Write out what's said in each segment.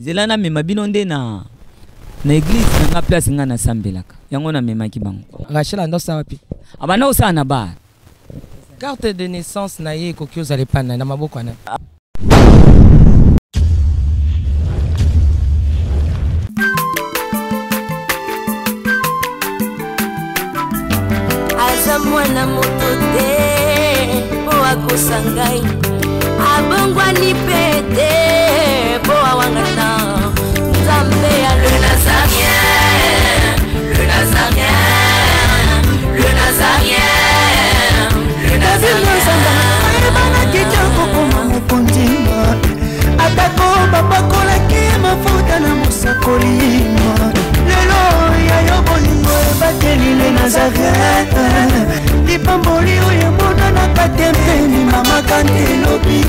zelana mema bino nde na église na place nga na sambelaka yango na mema ki bango Rachel ando sa wapi abana osa na ba carte de naissance na ye koki ozale pana na maboko na mwana moto te po akosangai abongwani pete po awangana nzambe ya le nazarien le nazarien le nazarien le nazarien bana kitoko koma mokondima atako bapakolaki mafuta na mosakolima lelo ya yo bolingo ebateli le nazarien lipamboli oyo mona na katempeni mama kantelobi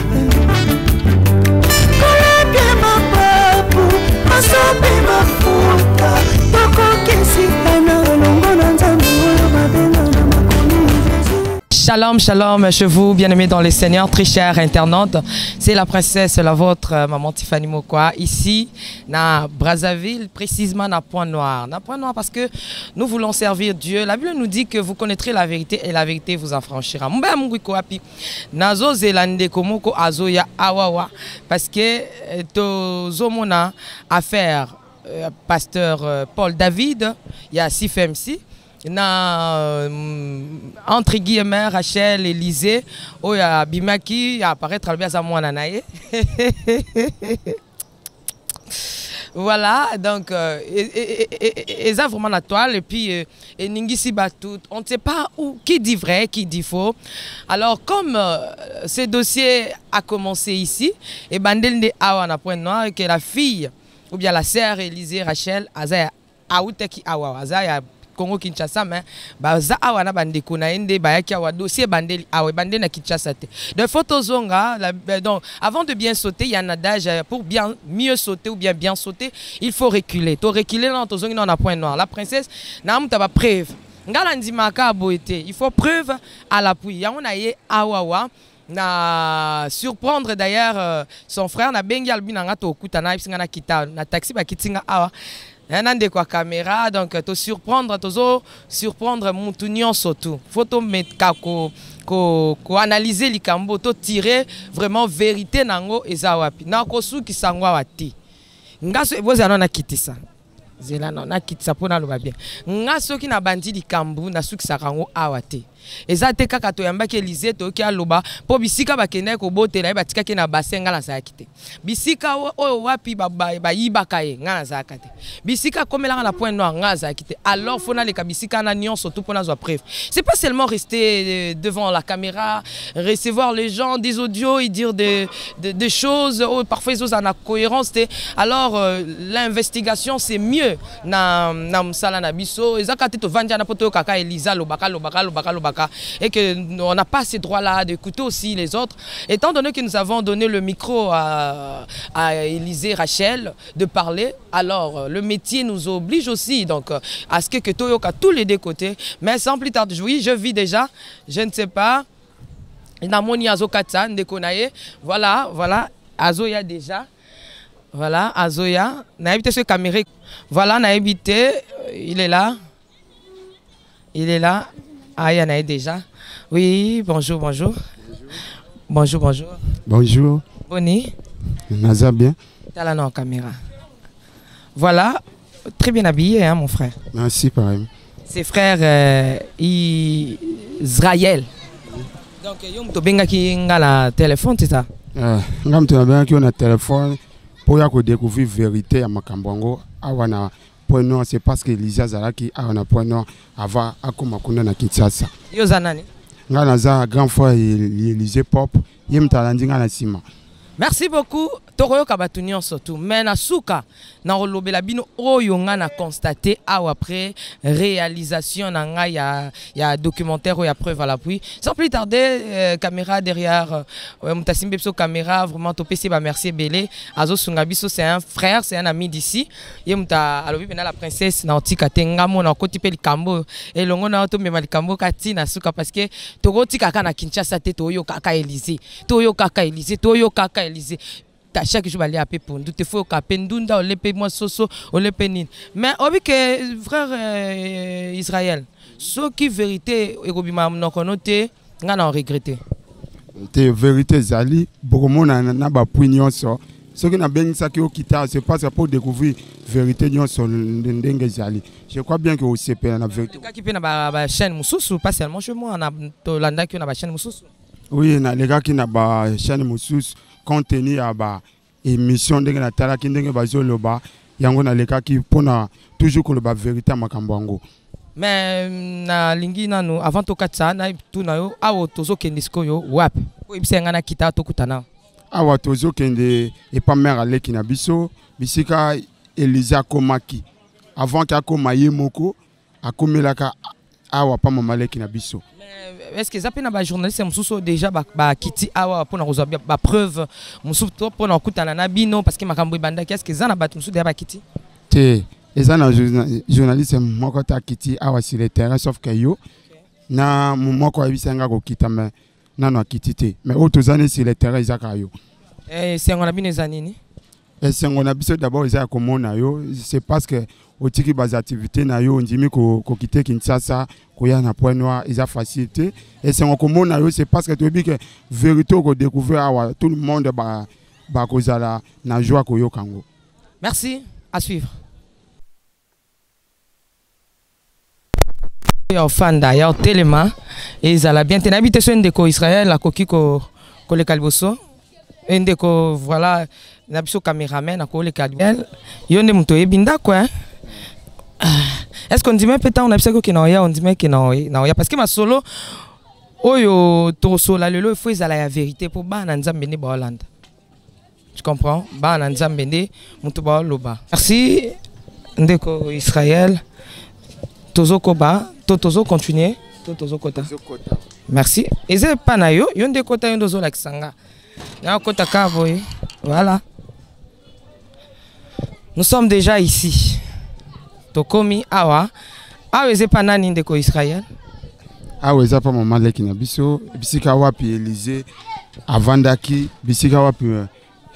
kolapie mapapu masope mafuta tokokesikana longo na nzambe oyo babenga na makomi. Shalom, shalom chez vous, bien-aimés dans les Seigneurs, très chers internautes. C'est la princesse, la vôtre, maman Tiffany Mokwa, ici, na Brazzaville, précisément na Point Noir. Na Point Noir parce que nous voulons servir Dieu. La Bible nous dit que vous connaîtrez la vérité et la vérité vous affranchira. Mba munguiko api, nazo zelande komoko azoya awawa, parce que to mona affaire pasteur Paul David, il y a CFMC. Na entre guillemets Rachel Élysée oya bimaki apparaître albia za mwana naye voilà donc et ça vraiment la toile et puis et ningisi batout on ne sait pas où qui dit vrai qui dit faux. Alors comme ce dossier a commencé ici et bandel de awa na Point Noir que la fille ou bien la sœur Élysée Rachel azaya auteki awa azaya Congo Kinshasa mais baza awana bandeko na ende bayaki awa dossier bandeli awa bandé na Kinshasa te. De photos zonga donc avant de bien sauter il y a un adage pour bien mieux sauter ou bien sauter il faut reculer. To reculer dans to zongi na Point Noir. La princesse na muta ba preuve. Ngala ndimaka boité. Il faut preuve à l'appui. Ya on a ye awawa na surprendre d'ailleurs son frère na bengi albina ngato okutana isinga na kita na taxi ba kitinga awa. De quoi caméra donc te surprendre surprendre Moutunion surtout photo mettre ko analyser les cambo to tirer vraiment vérité nango ezawapi na ko suki sangwa wati ngaso bozana na kitisa zela na kitisa pona lo bien ngaso ki na bandi likambu na suki sakango awate ezate kaka to yambaki Élysée to ki aloba po bisika bakene ko botela batika ki na basenga la sayakite bisika o wapi ba yibaka ye ngana zakate bisika komela na Point Noir ngaza kite alors fona le kabisika na nion surtout pona zo preuve. C'est pas seulement rester devant la caméra recevoir les gens des audios et dire des choses parfois ils ont cohérence alors l'investigation c'est mieux na msala na biso ezakate to vanja na poto kaka Elisa lobaka et que on n'a pas ces droits-là d'écouter aussi les autres. Étant donné que nous avons donné le micro à Élysée Rachel de parler, alors le métier nous oblige aussi donc à ce que Toyoka tous les deux côtés. Mais sans plus tarder, oui, je vis déjà, je ne sais pas. Voilà, Azoya déjà. Voilà, Azoya. Naïbité ce caméra. Voilà, Naïbité, il est là. Il est là. Ah, il y en a déjà. Oui, bonjour, bonjour. Bonjour, bonjour. Bonjour. Bonnie. Naza bien. T'as la non caméra. Voilà, très bien habillé, hein, mon frère. Merci, pareil. C'est frère Israël. Donc, tu as un téléphone, c'est ça? Tu as un téléphone pour découvrir la vérité à Makambongo. Point Noir, c'est parce que Elisa Zalaki a un Point Noir avant Akumakuna na Kinshasa. Yo zanani? Nganaza grand frère Élysée Pop, yem talandinga na sima. Merci beaucoup. Toroyo kabatunion surtout. Mais na suka na rolobela bino oyo nga na constaté après réalisation na nga ya documentaire ou ya preuve à l'appui. Sans plus tarder caméra derrière mutasimbe biso caméra vraiment topesi ba merci belé azo sunga biso c'est un frère, c'est un ami d'ici. Yemuta alobi bena la princesse na otika tengamo na koti pe likambo et longo na to mema likambo kati na suka parce que toko tika kana Kinshasa te toyo kaka Élysée. Toyo kaka Élysée, toyo kaka Élysée. chaque jour aller à pour tout faut capé ndunda olepe moi soso olepe nin mais obi que frère Israël ce qui vérité ekobima noko noté ngana regretter te vérité zali beaucoup na ba opinion so ce qui na bengisa ki okita c'est pas pour découvrir vérité nyonso ndenge zali je crois bien que au CP na vérité ka ki pe na ba chaîne mususu pas seulement chez moi na to landa ki na ba chaîne mususu oui na les gars qui na ba chaîne mususu contenu à ba émission ndenge na tala ki ndenge bazoloba yango na leka ki pona toujours ko ba vérité makambo yango mais na lingi nanu avant to katsa na tu na yo awo tozo kendisko yo wap ko ibsenga na kita to kutana awa tozo kende et pas mère aleki na biso bisika Elisa komaki avant ka koma yemoko akomelaka awa pa mama leki na biso. Est-ce que ça peut na ba journaliste mususu déjà ba kiti awa pour na kozwa ba preuve mususu to pour na kutana na bino parce que makambo banda qu'est-ce que ça na ba mususu déjà ba kiti te eza na journaliste moko ta kiti awa sur le terrain sauf que yo na moko abisanga ko kita mais nano kiti te mais otozane sur le terrain ezaka yo c'est on a bino zanini et c'est on a biso d'abord ezaka komona yo c'est parce que otiki bas activité na yo ndimi ko kite Kinshasa ko ya na Point Noir eza facilité et c'est on komona yo c'est parce que tu dis que vérité ko découvrir awa tout le monde ba kozala na joie ko yo kango. Merci, à suivre. Yo fanda yo telema ezala bien te nabite so ndeko Israël la koki ko le kalboso ndeko voilà na biso cameraman ko le kalboso yo nde muto ebinda quoi. Est-ce qu'on dit même peut-être on a besoin que on dit même que non parce que ma solo oyo to sola lelo il faut ezala la vérité pour ba na nzambe ne ba Hollande. Tu comprends? Ba na nzambe ne muto ba loba. Merci ndeko Israël. Tozo koba, tozo continuer, tozo kota. Merci. Et c'est pas na yo, yonde kota yondo zo laksanga. Ya kota kavoy. Voilà. Nous sommes déjà ici. Tokomi awa. Awa c'est pas nani ndeko Israël. Awa c'est pas maman leki na biso, bisika wapi Élysée avandaki, bisika wapi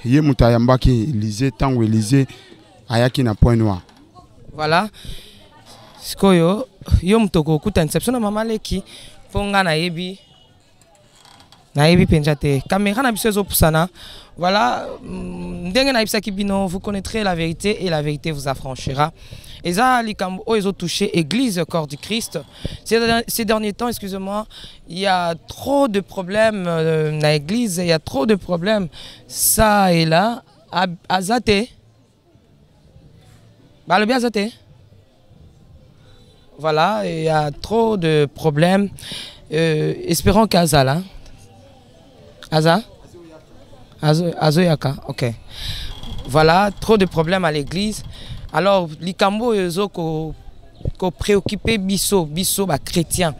ye mutayambaki Élysée tango Élysée ayaki na Point Noir. Voilà. Skoyo yo mtoko kuta inception na mama leki fonga na yebi penjate caméra na biso zo pusana voilà ndenge na ibisa kibino vous connaîtrez la vérité et la vérité vous affranchira et ça likambo ozo touché église corps du Christ ces derniers temps excusez-moi il y a trop de problèmes na église il y a trop de problèmes ça et là azate ba le bien azate. Voilà, il y a trop de problèmes. Espérons qu'Aza là. Azoyaka, ok. Voilà, trop de problèmes à l'église. Alors, Likambo ko préoccupé biso ba chrétien.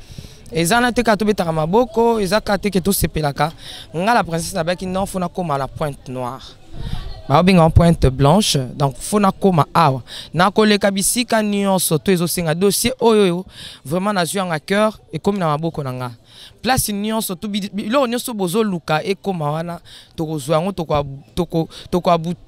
Ezana te katobe taramaboko, ezaka te keto sepelaka. Nga la princesse nabaki non fona koma la Pointe Noire. En Pointe Blanche, donc fona koma awa na koleka bisika nyonso to ezosenga dossier oyo vraiment na zuanga cœur et comme na maboko nanga place nyonso to bilo nyonso bozo luka et koma wana tokozwa ngo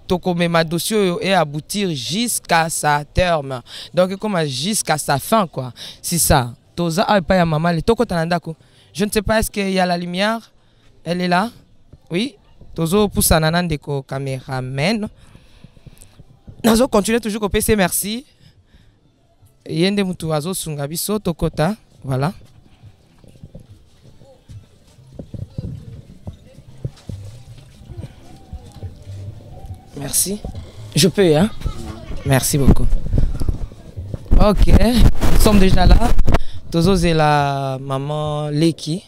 toko mema dossier oyo et aboutir jusqu'à sa terme donc comme jusqu'à sa fin quoi c'est ça toza pa ya mama le toko tanandako je ne sais pas est-ce qu'il y a la lumière elle est là oui. Tozo poussana nandeko cameraman. Nazo continuer toujours au PC merci. Yende mutu azo sunga biso tokota voilà. Merci. Je peux hein. Merci beaucoup. OK, nous sommes déjà là. Tozo c'est la maman Leki.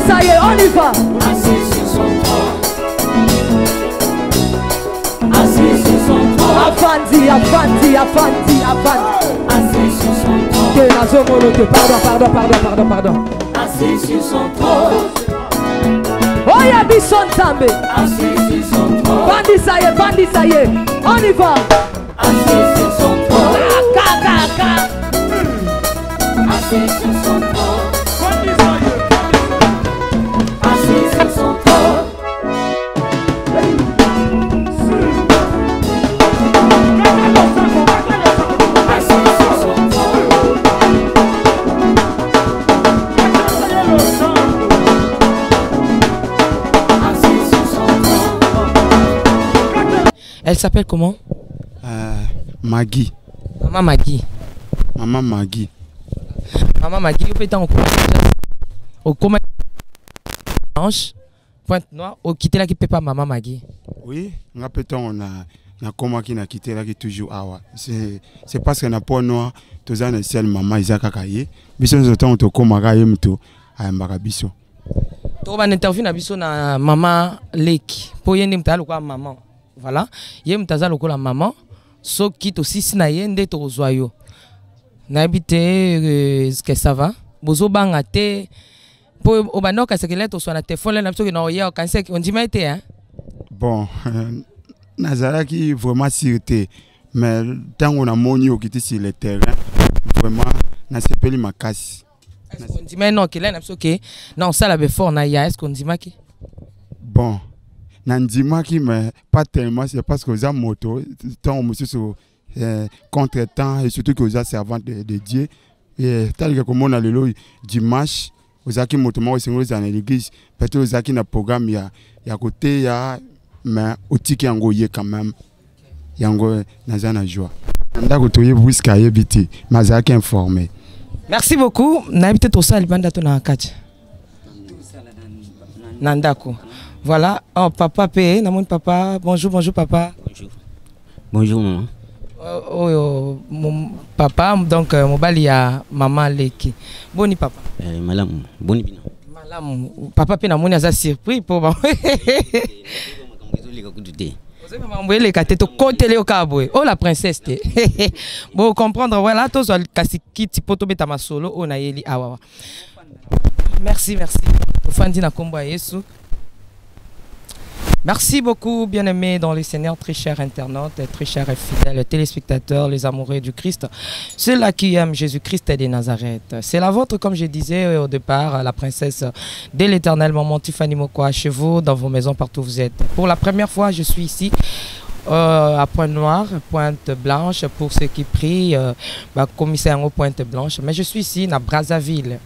Ça y est, on y va. Assis sur son trône. Assis sur son trône. Afandi. Assis sur son trône. Pardon. Assis sur son trône. Oh ya bison tambe. Assis sur son trône. Bandi ça y est, on y va. Assis sur son trône. Assis sur son trône. Assis sur son trône. Assis sur son trône. Assis sur son trône. Elle s'appelle comment? Maggie. Maman Maggie. Maman Maggie. Maman Maggie, vous pouvez au comment blanche, pointe noire, au quitter là qui peut pas Maman Maggie. Oui, on a comment qui n'a quitté là qui toujours awa. C'est parce que na point noir, tous les ans seul maman Isaac Akaye. Biso nous autant to koma ga yemto a mbaka biso. To ba interview na biso na Maman Leki. Po yende mtalo kwa maman. Voilà. Yé mtazalo ko la maman. So quitte aussi na yende to zoyo. Na habité est-ce que ça va? Bozo banga te po obanoka sekeleto so na téléphone na biso que na oya kanse on dit maité hein. Bon, Nazara qui vraiment sûreté, mais tant on a moni au quitter sur le terrain, vraiment na sepeli makasi. Est-ce qu'on dit mais non que là na biso que non ça la be fort na ya est-ce qu'on dit maki? Bon, Nandimaki mais pas tellement, c'est parce que aux moto tant on monsieur sur contre-temps et surtout que aux servantes de Dieu et tel que comme on a le dimanche aux aki moto moi c'est dans l'église peut-être aux aki na programme ya côté ya mais au tiki yango yé quand même yango nazana joie ndako toye buska yebiti mazaki informé. Merci beaucoup. Na habité to ça libanda to na kati. Nandako. Voilà, oh papa P, namon papa. Bonjour papa. Bonjour maman. Mon papa, donc mon bali à Maman Leki. Boni papa. Malam, boni bina. Malam, papa P namoni aza surpris pour moi. Oh la princesse. Bon comprendre voilà tous kasiki tipoto beta masolo ona yeli awawa. Merci. Ofandi na kombo Yesu. Merci beaucoup, bien-aimés dans le Seigneur, très chers internautes, très chers et fidèles téléspectateurs, les amoureux du Christ, ceux-là qui aiment Jésus-Christ de Nazareth. C'est la vôtre, comme je disais au départ, la princesse de l'Éternel, maman Tiffany Mokwa, chez vous, dans vos maisons, partout où vous êtes. Pour la première fois, je suis ici à Pointe-Noire, Pointe-Blanche, pour ceux qui prient, commissaire en Pointe-Blanche. Mais je suis ici à Brazzaville.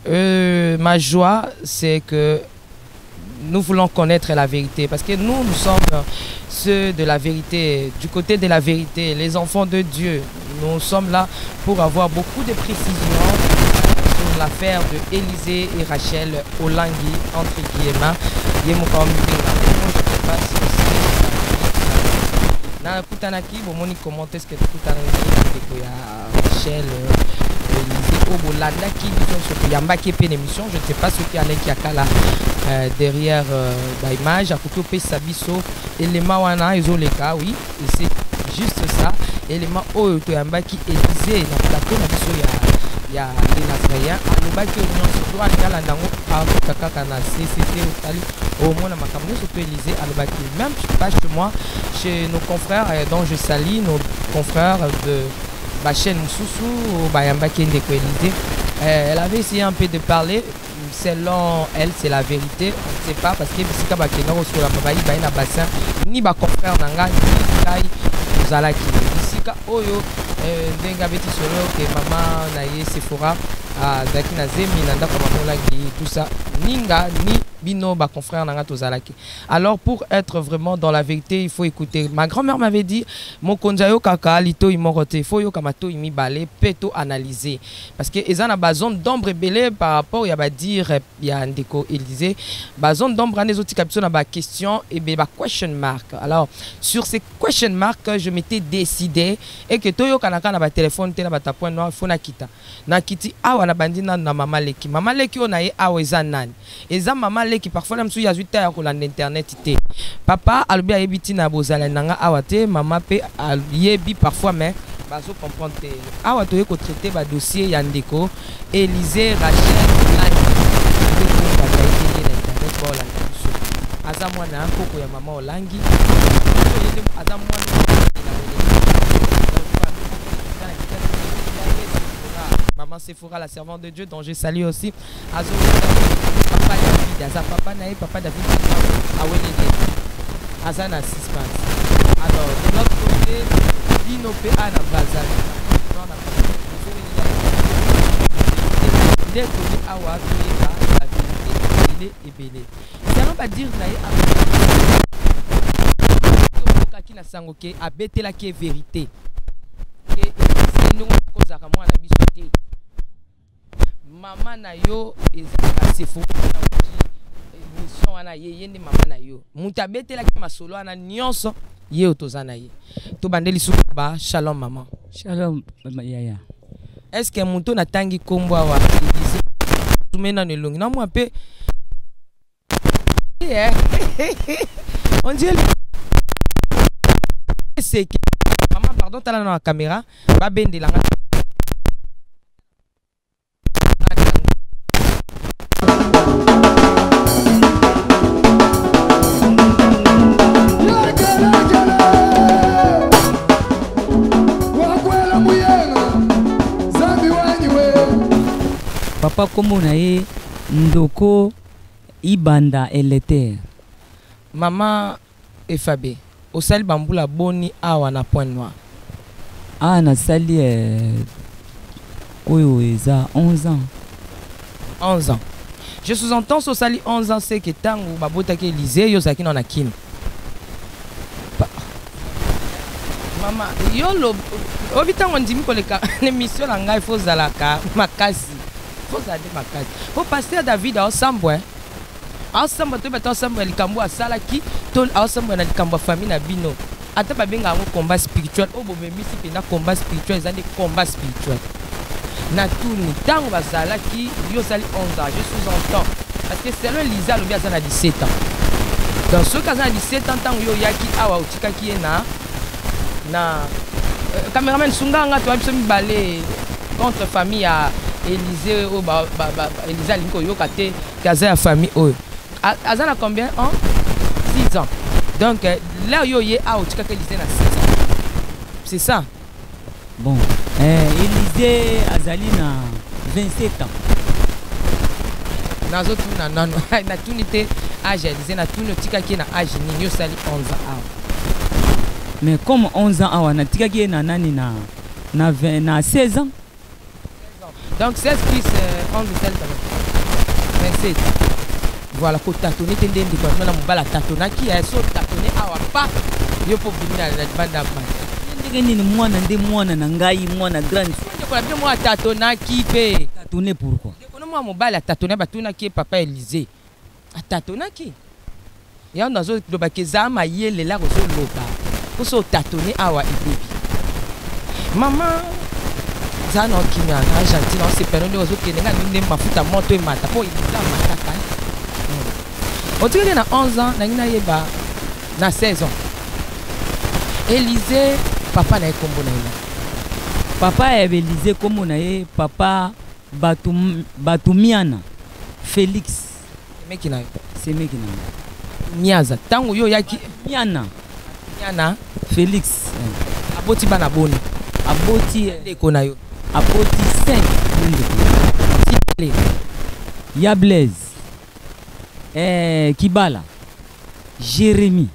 Ma joie, c'est que nous voulons connaître la vérité parce que nous sommes ceux de la vérité, du côté de la vérité, les enfants de Dieu. Nous sommes là pour avoir beaucoup de précisions sur l'affaire de Élisée et Rachel Olangui, entre guillemets. Je ne sais pas si na kutanaki bomoni comment est-ce que kutanaki Rachel Élisée Obolanda qui yambaki pe l'émission, je ne sais pas ce qui allait qui a là derrière l'image à côté pe sabiso élément wana ezoleka oui et c'est juste ça élément oyo to yambaki Élisée na plateau na biso ya les Nazréens alobaki union surtout angala ndango kaka na CCT otali au moins na makambo surtout Élisée alobaki même pas chez moi chez nos confrères dont je salue nos confrères de Bachen Moussoussou Bayambaki Ndeko Élisée. Elle avait essayé un peu de parler. Selon elle, c'est la vérité. On ne sait pas parce que Bissika Bakena sur la Babaï Baïna Bassin, ni ba confrère Nanga, ni Kai, Zalaki. Bissika Oyo, Denga Beti Solo, que maman Naye Sephora, Zaki na zemi nanda comme tout ça ninga ni bino ba confrère nanga tozalaki. Alors pour être vraiment dans la vérité, il faut écouter. Ma grand-mère m'avait dit mon konjayo kaka lito imorote, il faut yo kamato imi balé peto analyser parce que ils ont besoin d'ombre belé par rapport ya ba dire ya ndeko Élysée besoin d'ombre anes autres captions na ba question et ba question mark. Alors sur ces question mark je m'étais décidé et que toyo kanaka na ba téléphone te na ba point noir faut na kita na kiti awa na bandina na mama leki ona ye awa eza nani eza mama leki parfois na msu ya zuita ya kolanda internet te papa albi ayebiti na bozala nanga awa te mama pe yebi parfois mais bazo comprendre te awa toye ko traiter ba dossier ya ndeko Élysée Rachel aza mwana koko ya mama olangi aza mwana maman Sephora, la servante de Dieu, dont je salue aussi. Azo, papa David, Aza, papa Naï, papa David, Awelede, Aza na suspense. Alors, de l'autre côté, Dino P.A. na Bazal. Il est connu à Ouatou, la vérité, il est ébélé. Ça ne va pas dire Naï, qui n'a sangoké, a bêté la qui est vérité. Et c'est nous qui avons la bisoté. Maman na yo ezaka Sephora na mission wana yende maman na yo mutabete la ki masolo ana nyonso ye otozana ye to bandeli suka ba shalom maman shalom yaya est-ce que muto na tangi kombo wa Élysée tumena ne longi na moi pe on dit c'est que maman pardon tala na caméra ba bendela nga papa kombo na ye ndoko ibanda eleter mama efabe osali bambula boni awa na point noir na sali oyo eza 11 ans 11 ans je sous-entends so sali 11 ans c'est que tango babota ke Élysée yo zaki na kim mama yo lo obitango ndimi koleka l'émission la ngai faut zalaka makasi faut zade makasi faut passer David ensemble ensemble to beto ensemble likambo asalaki to ensemble na likambo famille na bino ata ba benga ngo combat spirituel o bo memisi pena combat spirituel ezande combat spirituel na tuni tango bazalaki yo sali 11 ans je sous-entends parce que c'est le Lisa le biasa na 17 ans dans ce cas na 17 ans tango yo yaki awa utikaki ye na cameraman sunganga to biso mibale contre famille à Élysée o Élysée linko yo kate kaza ya famille o azana combien ans 6 ans donc là yo ye a utikaki Élysée na 6 ans c'est ça bon Élysée azali na 27 ans nazo tuna nano na tunité âge Élysée na tuni utikaki na âge ni yo sali 11 ans mais comme 11 ans awa na tikaki na nani na 16 ans donc 16 plus 11 27 voilà ko tatone tende ndi kwa na mobala tatona ki ya so tatone awa pa yo po bimina na banda ba ndenge nini mwana na ngai mwana grand ko la bien moi tatona ki pe tatone pourquoi ko no mobala tatona batuna ki papa Élysée tatona ki ya nazo do bakeza mayele la ko so loba ko so tatone awa ibebi maman zana okimya na Argentine on se permet ozo kenenga ninde mafuta moto e mata po ibila mataka on dirait na 11 ans na ngina yeba na 16 ans Élysée papa na kombo na ina papa ya Élysée kombo na ye papa Batumiana Félix meki na c'est meki na Miaza tango yo yaki Miana Félix aboti bana boni aboti ndeko na yo aboti 5 ya Blaise Kibala Jérémie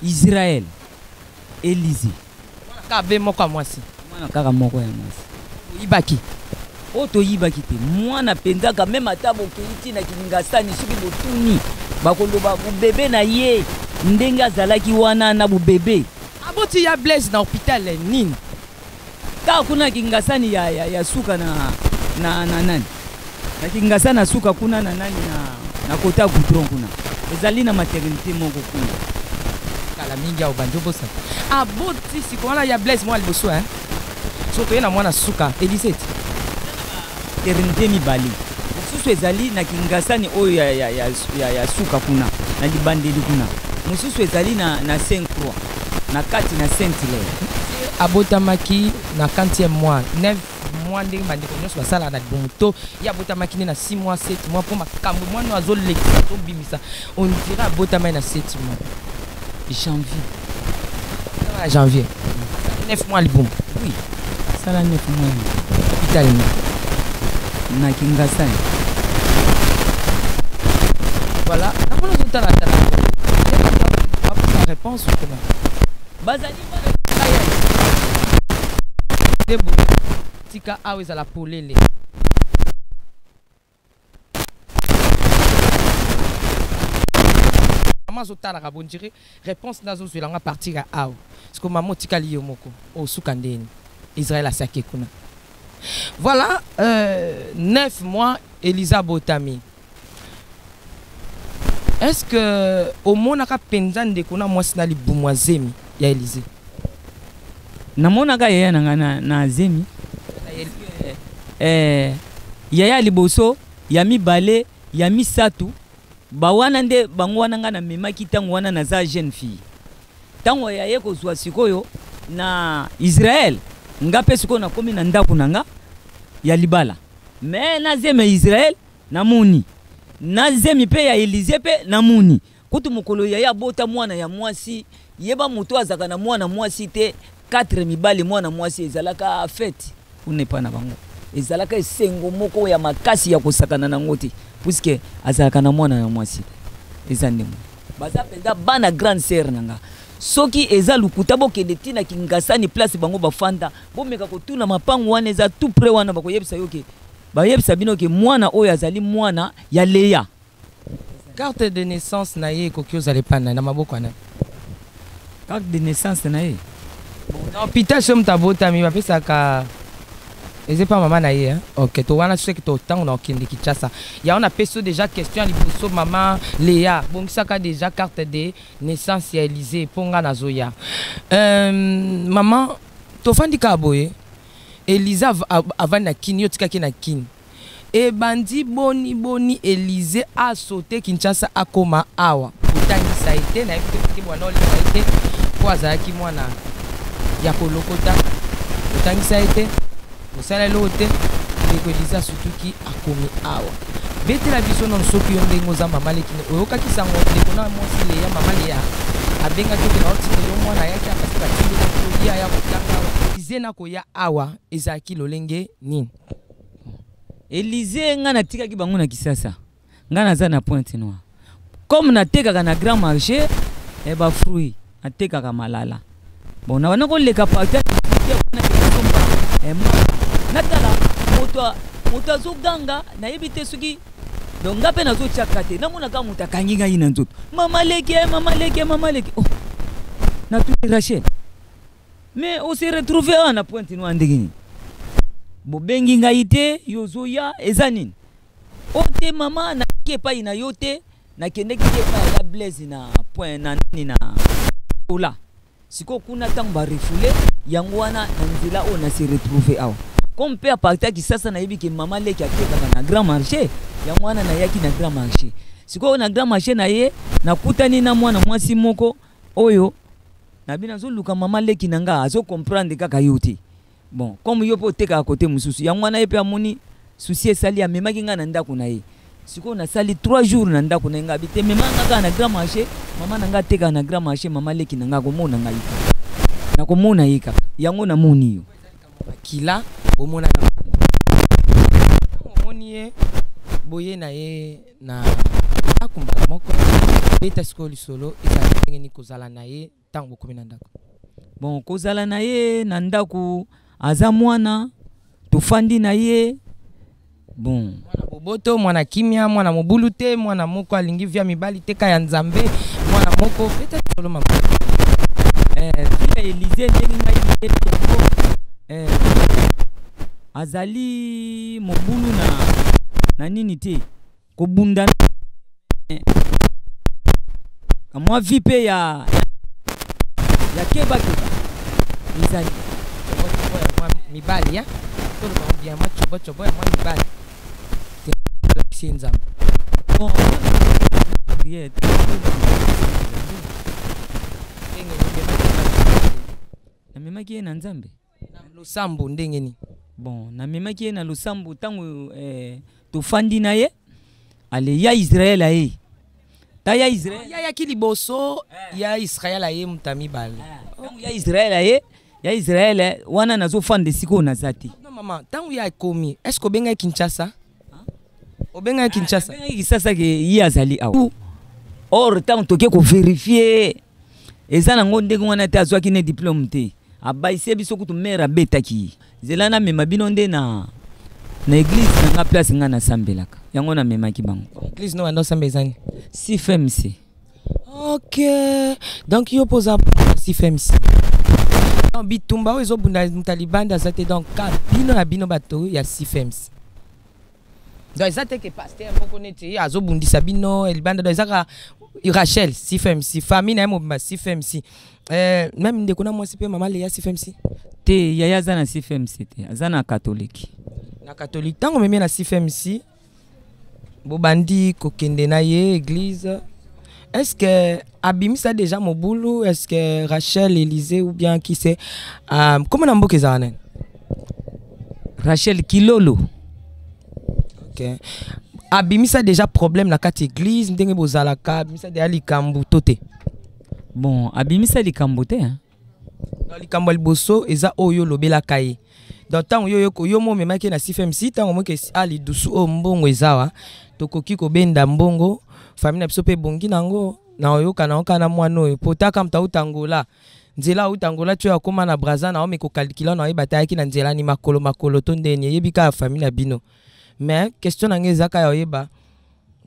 Israël Élysée kabe moko mwasi mwana kaka moko ya mwasi ibaki oto yiba kite mwana pendaka même ata bokeiti na Kingasani soki botuni bakoloba bubebe na ye ndenge azalaki wana na bubebe aboti ya Blaise na hôpital nini ka kuna Kingasani ya suka na nani na Kingasani na suka kuna na nani na kota goudron kuna ezali na maternité moko kuna kala mingi au banjo bosa aboti sikona ya Blaise mwa liboso soto na mwana suka Eliseti maternité mibali mususu ezali na Kingasani oyo ya suka kuna na libandeli kuna mususu ezali na Saint Croix na kati na Saint-Hilaire abotamaki na 40e mois 9 mois ndenge bandeko nyonso basala na libomoto ye abotamaki nde na 6 mois 7 mois mpo makambo mwana azolekisa azobimisa on dirait abotamaki na 7 mois janvier 9 mois libomo oui sala 9 mois hôpital na Kingasani voilà namona ozotala la réponse ou comment bazali debo tika awa ezala polele mama azotalaka bondire réponse nazozwelanga partir ya awa parceque mama otikali yo moko osuka ndeni Israël asaki kuna voilà 9 mois Elisa botami est-ce que omonaka penza ndeko na mwasi na libumu azemi ya Élysée namonaka yaya nanga na zemi yaya liboso ya mibale ya misatu bawana nde bango wana nga na memaki tango wana naza jeune fille tango yaye kozwa sikoyo na Israël nga pe sikoyo nakomi na ndako nanga ya libala me nazeme Israël namuni nazemi pe ya Élysée pe namuni kutu mokolo yaya bota mwana ya mwasi yeba moto azaka na mwana mwasi te 4 mibali mwana mwasi ezalaka fête unepa na bango ezalaka esengo moko ya makasi ya kosakana na ngoti puisque azalaka na mwana ya mwasi ezandemo baza penda bana grande sœur nanga soki eza lukuta bokende tina Kingasani place bango bafanda bomeka kotuna mapango wana eza tout près wana bakoyebisa yoke bayebisa bino ke mwana oyo azali mwana ya Leya carte de naissance na ye koki ozali pana na maboko na carte de naissance na ye na hôpital chez mutabotami bapesaka eze pa mama na ye ok to wana soki to tango na okende Kinshasa ya on a peso déjà question liboso mama Léa bongisaka déjà carte de naissance ya Élysée ponga na zoya maman to fandi ka boye Élysée avant na kini yo tikaki na kini e bandi boni Élysée a sauté Kinshasa akoma awa otangisa ete na yebi bwana olisa ete po azalaki mwana ya kolokota otangisa ete osala lo te ndeko Élysée sutuki akomi awa betela biso non soki yo ndenge oza mama lekine oyokaki sango ndeko na mwasi Leya mama Leya abengaki oke na otinde yo mwana yaki apasi batindela kolia ya kotanga Élysée na koya awa ezalaki lolenge nini Élysée nga natikaki bango na Kisasa nga naza na Pointe Noire comme natekaka na Grand Marché ba fruit natekaka malala bon na wana koleka parti natala moto azoganga nayebi te soki donc nga mpe nazotiaka te namonaka moto akangi ngai na nzoto mama leke oh natuki Rachel mais on s'est retrouvé na Pointe Noire ndenge nini bobengi ngai te yozoya eza nini ote mama nakiki epai na yo te nakendeki te epai ya Blaise na point na nini na ola siko kuna ntango barefule yango wana na nzela oyo na se retrouve awa comme mpe aparti ya Kisasa nayebi ke mama leki atekaka na Grand Marché yango wana nayaki na Grand Marché sikoyo na Grand Marché na ye nakutani na mwana mwasi moko oyo nabi nazoluka mama leki na nga azokomprendre kaka yo te bon comme yo mpe otekaka kote mosusu yango wana ye mpe amoni susi esali amemaki nga na ndako na ye sikoyo nasali 3 jours na ndako na ye nga abi te memanga kaka na Grand Marché mama na nga atekaka na Grand Marché mama leki na nga akomona ngai nakomona ye kaka yango namoni yo kila bomona omoni ye boye na ye na akumbala moko beta sikoyo lisolo ezali ndenge nini kozala na ye ntango bokomi na ndako bon kozala na ye na ndako aza mwana tofandi na ye bon mwana boboto mwana kimia mwana mobulu te mwana moko alingi via mibali te ka ya nzambe mwana moko peut-être solo mama fila Élysée ndenge ngai azali mobulu na nini te kobunda kamwa vi pe ya keba izali mibali ya tolo ba bien ma chobo ya mwa mibali te la nzambe bon namemaki ye na nzambe na losambo ndenge ni bon namemaki ye na losambo ntango tofandi na ye ale ya Israel aye ta ya Israel ya kiliboso ya Israel aye mutami bale ya Israel aye ya Israel wana nazofanda siko na zati non mama tangu ya komi est-ce que benga Kinshasa obenga Kinshasa Kinshasa ke yi azali awa or tango toke ko vérifier eza nango ndenge wana te azwaki ne diplôme te abaise biso kutu mera betaki zela na mema bino nde na église nga place nga na sambelaka yango na memaki bango église no ando sambezani CFMC. OK donc yo posa CFMC bitumba ozo bunda mutalibanda zate donc bino na bino bato ya CFMC donc zate ke pasteur moko neti azo bundisa bino elibanda donc zaka Rachel CFMC famille na mo ba CFMC même ndeko na mwasi pe mama le ya CFMC te yaya za na CFMC te azana catholique tango meme na CFMC bobandi kokende na ye église. Est-ce que abimisa déjà mobulu, est-ce que Rachel Élysée ou bien qui c'est comment on mboke za Rachel Kilolo. OK. Abimisa déjà problème na kati église ndenge bozalaka abimisa de likambu toté. Bon, abimisa likambu te hein. Dans likambu liboso eza oyo lobela kai. Donc tant yo mo memaki na CFMC tant mo ke ali dusu o mbongo ezawa tokoki ko benda mbongo famille na biso pe bongi nango na oyoka na okana mwana oyo potaka mta utangola nzela utangola tyo akoma na braza na ome ko calcula na yeba tayaki na nzela ni makolo to ndeni yebika famille na bino mais question na ngezaka ya oyeba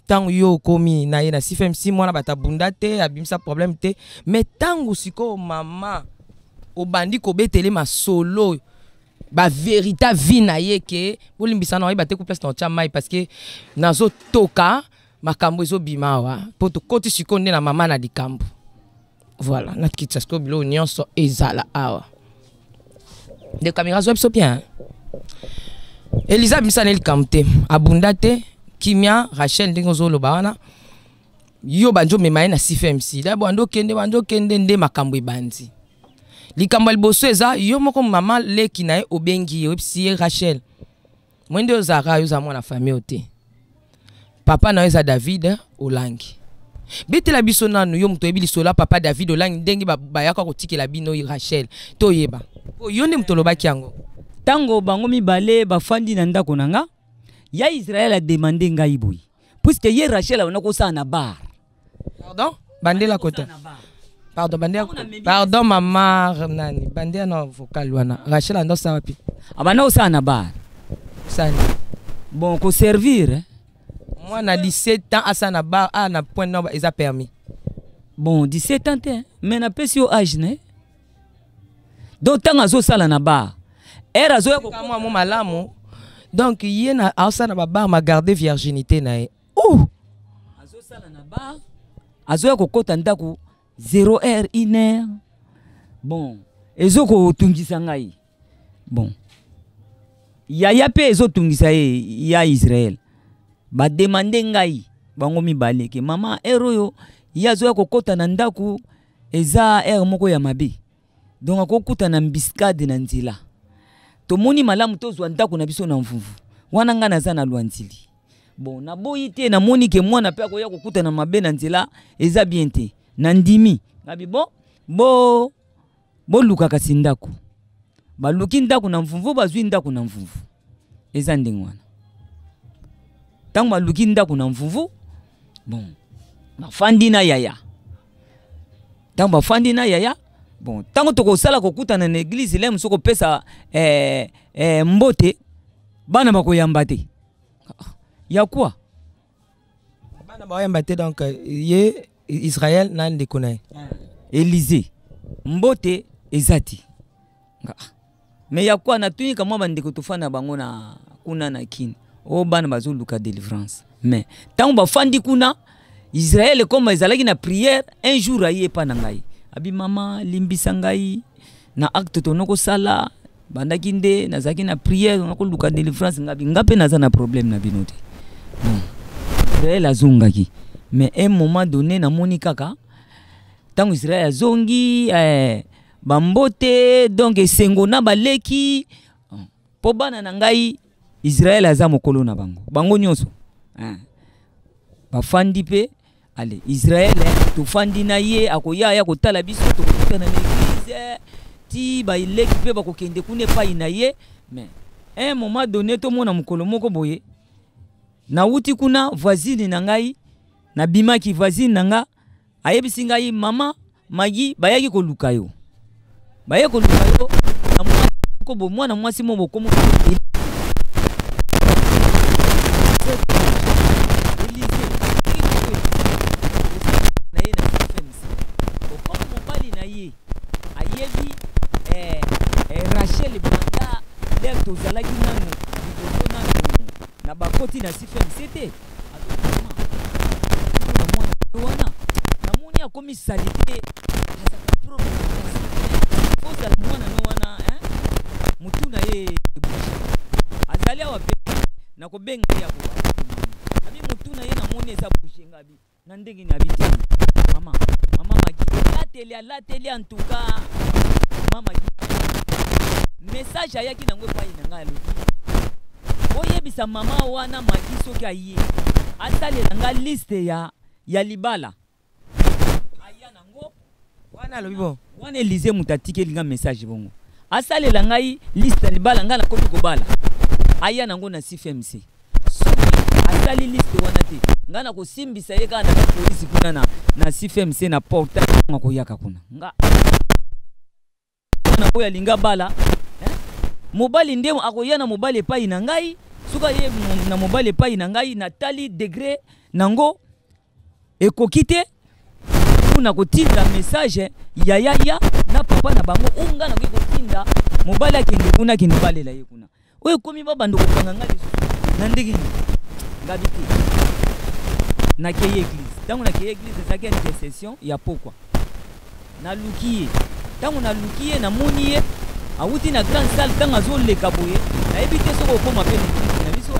tango yo komi na ye na CFMC mwana batabunda te abimisa problème te mais tango siko mama obandi ko betele masolo ba vérité vie na ye ke bolimbisa na oyeba te ku place na chamai parce que nazo toka makambo ezo bimawa poto koti sikonde na mama na dikambo voilà na kitsasko bilo nyonso ezala awa de caméra zo so bien Elisa bisanel kamte abundate kimia Rachel ndingo zo lo bawana yo banjo memaye na CFMC da bando kende nde makambo ebandi likambo liboso eza yo moko mama leki na obengi websi Rachel mwende ozara yo za mwana famille ote papa na eza David Olangi betela biso nanu yo muto ebili sola papa David Olangi ndengi bayaka kotikela bino Rachel toyeba yo nde muto lobaki yango tango bango mibale bafandi na ndako nanga ya Israël a demandé ngai boyi puisque ye Rachel on a ko sa na bar pardon bandela kota pardon bandela pardon mama nani bandela na vocal wana Rachel ando sa wapi abana ko sa na bar sani bon ko servir moi na 17 ans asa na bar na point nombre ils a permis bon 17 ans te mais na pesi au âge ne donc tanga zo sala na bar era zo ko kama mo malamu donc yé na asa na bar ma garder virginité na e azo sala na bar azo ko kota ndako 0h 1h bon ezo ko tungisa ngai bon ya pe ezo tungisa ye ya Israël ba demander ngai bango mibale ke mama ero yo ya zo ko kota na ndako eza moko ya mabe donc akokuta na mbiskade na nzila tomoni malamu tozwa ndako na biso na mvuvu wana nga naza na lwanzili bon na boyi te na moni ke mwana pe akoya kokuta na mabe na nzela eza bien te na ndimi ngabi bo luka kasi ndako baluki ndako na mvuvu bazwi ndako na mvuvu eza ndenge wana tango baluki ndako na mvuvu bon bafandi na yaya tango bafandi na yaya bon tango tokosala kokutana na église le musoko pesa mbote bana bakoyamba te Ya quoi? Bana bayamba te donc ye Israël nan de connaît. Élysée. Mbote ezati. Mais ya quoi na tuni kama bandeko tofana bango na kuna na kini. O bana bazo luka délivrance. Mais tant ba fandi kuna Israël comme ezalaki na prière un jour aye pa na ngai. Abi mama limbisa ngai na acte tonoko sala bandaki nde nazaki na prière onako luka délivrance ngabi ngape naza na problème na binote. Israël azongaki. Mais un moment donné na moni kaka tant Israël azongi bambote donc esengo na baleki po bana na ngai Israël aza mokolo na bango bango nyonso bafandi pe ale Israël tofandi na ye akoya ya kotala biso tokutana na l'église ti ba ileki pe bakokende kune pai na ye. Mais un moment donné to mona mokolo moko boye na uti kuna voisine na ngai na bimaki voisine na nga ayebisi ngai mama magi bayaki koluka yo baye koluka yo na moko bo mwana mwasi mo bokomo Rachel Banga l'air tozalaki nanu na bakoti na CFMCT na moni akomi salite ozala mwana no wana mutuna ye azali awa pe na kobenga ya ko abi mutuna ye na moni eza bouger ngabi na ndenge ni abiti mama magi lateli en tout cas mama message ayaki nango pa ina ngalo oyebisa mama wana magi soki aye asalela nga liste ya libala aya nango wana lobibo wana Élysée mutatike linga message bongo asalela ngai liste ya libala nga na komi kobala aya nango na CFMC soki asali liste wana te nga na kosimbisa ye kaka na polisi kuna na CFMC na portail ngako yaka kuna nga na koya linga bala mobali ndemo akoya na mobali epai na ngai suka ye na mobali epai na ngai na tali degré nango ekoki te kuna kotinda message ya na papa na bango unga na kotinda mobali akende kuna balela ye kuna oyo komi babando kopanga ngai na ndenge ngabi te na ke église tango na ke église ezaki intercession ya pokwa na lukiye tango na lukiye na moni ye awuti na grande salle tango azoleka boye nayebi te soko okoma pe na biso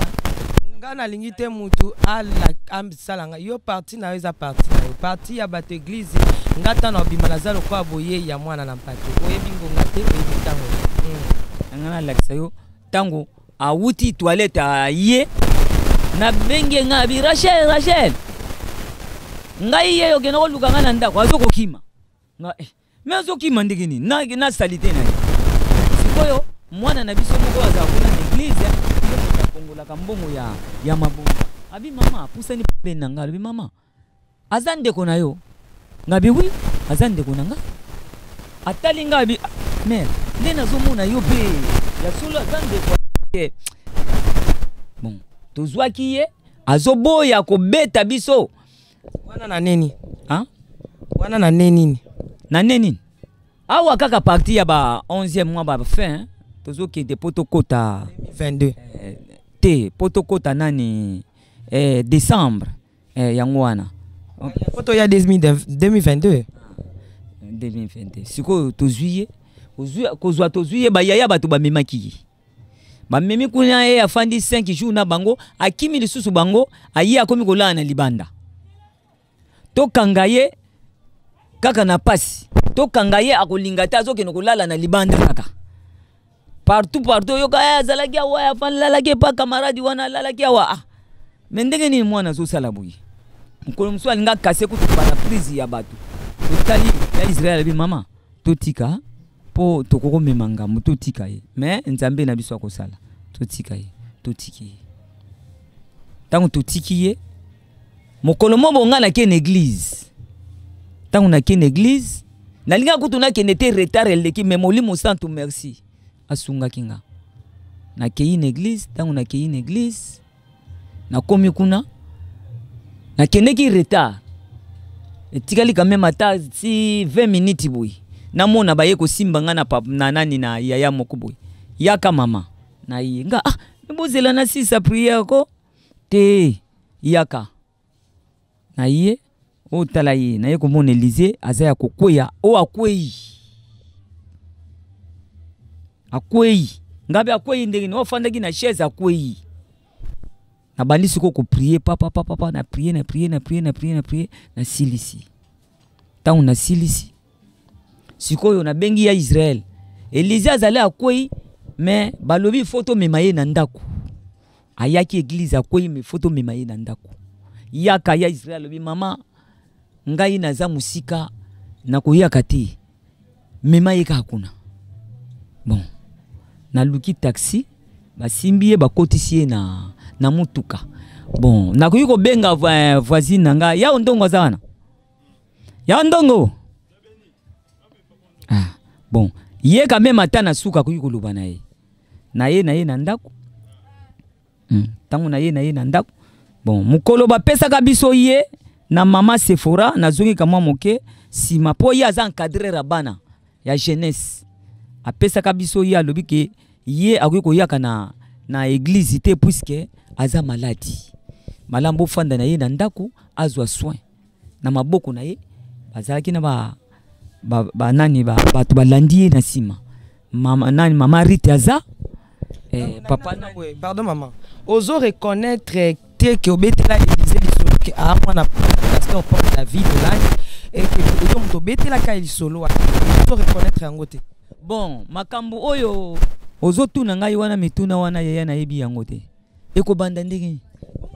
nga nalingi te mutu ala ambisalanga yo parti na yo eza parti na yo parti ya bato église nga tana obima naza lokola boye ya mwana na mpate oyebi ngonga te oyebi ntango nga nalakisa yo ntango awuti toilette aye na benge nga abi Rachel ngai ye okende koluka nga na ndako azokokima nga me azokima ndenge nini na salite na ye sikoyo mwana na biso moko aza kuna na église akongolaka mbongo ya mabongo abi mama pusani pe na nga abi mama aza ndeko na yo ngabi wi aza ndeko na nga atali nga abi mère nde nazomona yo pe ya solo aza ndeko bon tozwaki ye azoboya kobeta biso wana na neni wana na neni awa kaka parti ya ba 11e mois ba fin tozokende potokota 22 te potokota nani décembre yango wana poto ya 2022 siko tozwiye kozwa tozwiye bayaya bato bamemaki bamemi kuna ye afandi 5 jours na bango akimi lisusu bango aye akomi kolala na libanda tokanga ye kaka na pasi tokanga ye akolinga te azokende kolala na libanda kaka partout yoka azalaki awa afalalaki pa camarade wana alalaki awa me ndenge nini mwana azosala boye mokolo mosusu alinga kase kutu paraprise ya bato totali ya Israel abi mama totika po tokokomema ngambo totika ye me nzambe na biso akosala totika ye totiki ye ntango totiki ye mokolo mobo nga nakende église ntango nakende église nalinga kutu nakende te retard eleki me molimo santu merci asungaki nga nakei na église ntango nakei na église nakomi kuna nakendeki retard etikali quand même ata si 20 minutes boy namona baye kosimba nga na nani na yaya moko boy yaka mama na ye nga mbozela na sisa prière ko te yaka na ye o tala ye na ye komona Élysée azaya kokweya o akwei ngabe akwei ndenge no fandaki na chaise akwei na bandisi ko prier papa na prier na silisi tangu na silisi sikoyo na bengi ya Israël Élysée azali akwei mais balobi photo memaye na ndako ayaki église akwei me photo memaye na ndako yaka ya Israël lobi mama ngai naza musika na koyaka te memaye ka hakuna bon na luki taxi basimbiye bakotisi na mutuka bon nakoyi ko benga voisine nanga ya ndongo azana ya ndongo bon ye quand même ata na suka koyi koluba na ye na ndako tangu na ye na ndako bon mukolo bapesaka biso ye na mama Sephora na zongi kama moke sima po ye aza encadrer bana ya jeunesse apesaka biso ye alobi ke ye akoki koyaka na église te puisque aza maladi malambo fanda na ye na ndako azwa soin na maboko na ye bazalaki na nani bato balandi ye na sima mama Rite aza papa pardon maman ozo reconnaître te que obetela Élysée lisolo que a mwana pasteur Paul David là et que ozo mto betela ka lisolo ozo reconnaître yango te bon makambo oyo ozo tuna ngai wana mituna wana yaya na yebi yango te eko banda ndenge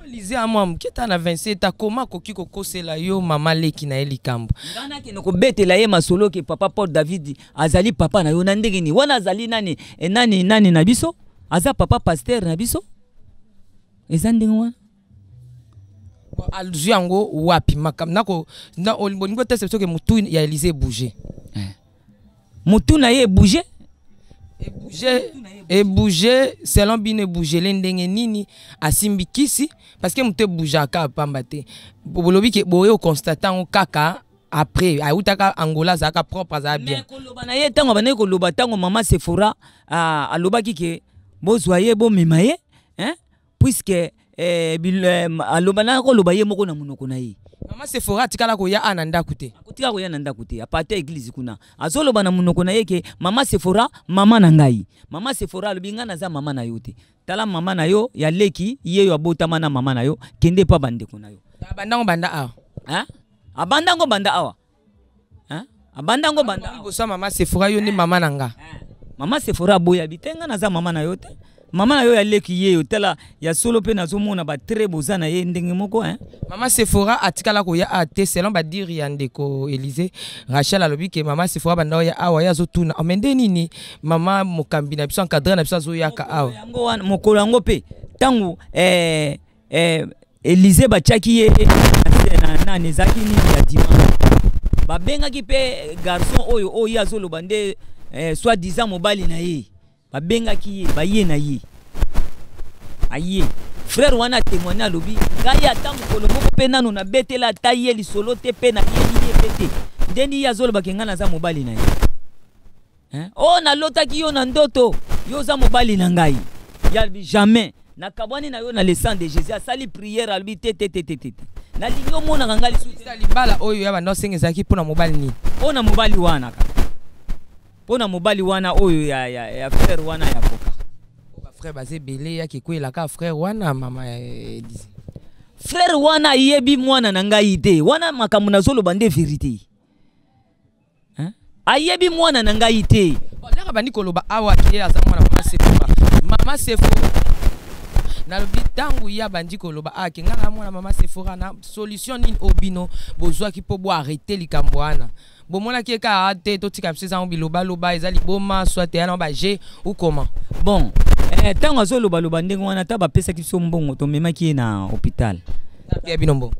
Élysée amwa keta na 27 akoma koki kokosela yo mama leki na elikambo ngana ke noko betela ye masolo ke papa Paul David azali papa na yo na ndenge ni wana azali nani na biso aza papa pasteur na biso ezandenge wana alzu yango wapi makam nako na olingo tese soke mutu ya Élysée bouger mutu na ye bouger et bouger selon bine bouger lendenge nini asimbi kisi parce que mutu bouger ka pamba te bolobi ke boyo constatant kaka après autaka Angola zaka propre za bien mais koloba na ye tango bana koloba tango mama Sephora alobaki ke bozwa ye bo memaye puisque aloba na koloba ye moko na munoko na ye mama Sephora tikala ko ya ananda kute akotika ko ya nanda kute apate église kuna azoloba na munoko na ye ke mama Sephora mama na ngai mama Sephora alobi nga naza mama na yo te tala mama na yo ya leki ye yo abotama na mama na yo kende pa bandeko na yo abandango banda awa abandango banda awa abandango banda awa bosa mama Sephora yo ni mama na nga mama Sephora boya bitenga naza mama na yo te mama na yo ya leki ye yo tala ya solo pe na zomona ba très beau na ye ndenge moko mama Sephora atikala ko ya ate selon ba dire ya ndeko Élysée Rachel alobi ke mama Sephora banda ya awa ya zotuna amende nini mama mokambi na biso encadrer na biso zo ya ka awa yango wana mokolo yango pe tangu Élysée bachaki ye na nani zaki ni ya dimanche babengaki pe garçon oyo ya zolo bande soit disant mobali na ye babengaki ye baye na ye aye frère wana témoigner lobi ngai ata mokolo moko pe nano na betela ta ye lisolo te pe na ye pete ndeni ya zolo bakenga na za mobali na ye na lotaki yo na ndoto yo za mobali na ngai ya jamais na kabwani na yo na le sang de Jésus asali prière albi te na lingo mona kangali suti libala oyo ya bando sengezaki pona mobali ni pona mobali wana pona mobali wana oyo ya frère wana ya koka ba frère bazé belé ya kikwela ka frère wana mama Élysée frère wana yebi mwana na ngai te wana makambo na zolo bande vérité ayebi mwana na ngai te ndaka bandi koloba awa ki aza mwana mama Sephora na lobi tangu ya bandi koloba ake ngaka mwana mama Sephora na solution ni obino bozwa ki po bo arrêter likambo wana bomona ki ka ate to tika pse za biloba loba ezali boma soit ya na ba je ou comment bon tango azoloba loba ndenge wana ta bapesa ki biso mbongo to memaki na hôpital ya binombo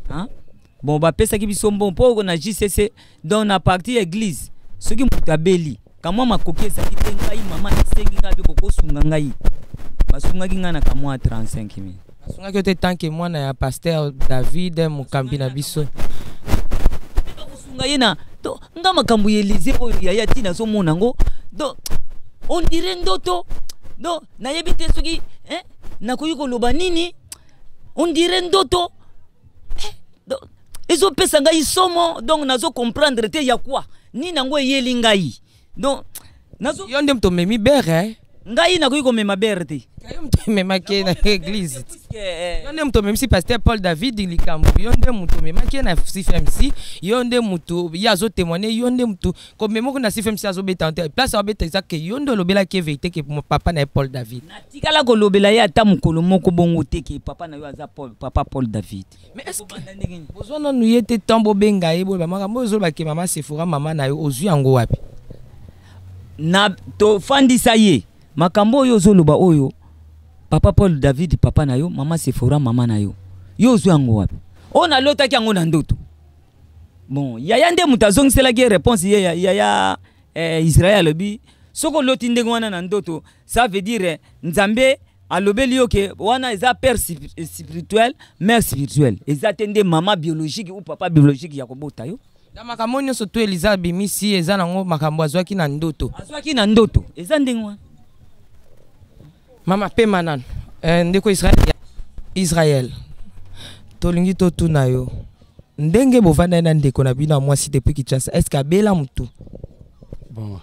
bon bapesa ki biso mbongo po na JCC dans na partie église soki mutabeli kamwa makoki ezali te ngai mama esengi ngai pe bokosunga ngai basungaki ngai na kamwa 35 000 Songa que tu tant que moi na pasteur David Mukambi na biso. Sunga yena to nga makambo Élysée oyo ya tina so monango do on dirait ndoto do na yebite soki na koyi koloba nini on dirait ndoto do ezo pesa ngai somo donc nazo comprendre te ya quoi ni nango yeli ngai donc nazo Yonde mto memi bere ngai na koyi komema bere te kayo mto mema ke na église. Yonde mto memi si pasteur Paul David likambo yonde mto mema ke na CFMC yonde mto yazo témoigner yonde mto comme memo na CFMC azo betante place abeta izake yonde lobela ke vérité ke papa na Paul David. Na tikala ko lobela ya ta mukolo moko bongo te ke papa na yo aza papa Paul David. Mais est-ce que besoin nous yete tambo benga ebo ba mama mozo ba ke mama Sephora mama na yo ozwi yango wapi? Na to fandisa ye makambo oyo zoloba oyo papa Paul David papa na yo mama Sephora mama na yo yo zo yango wapi ona lota ki yango na ndoto bon yaya nde mutazongisela ki réponse ye yaya Israël bi soko loti ndenge wana na ndoto ça veut dire nzambe alobeli yo ke wana eza père spirituel mère spirituelle eza tende mama biologique ou papa biologique ya kobota yo na makambo nyonso to Eliza bimisi eza nango makambo azwaki na ndoto eza ndenge wana mama pe manan ndeko Israël tolingi to tuna yo ndenge bovanda na ndeko na bino mwasi depuis Kinshasa est-ce que abela mutu bon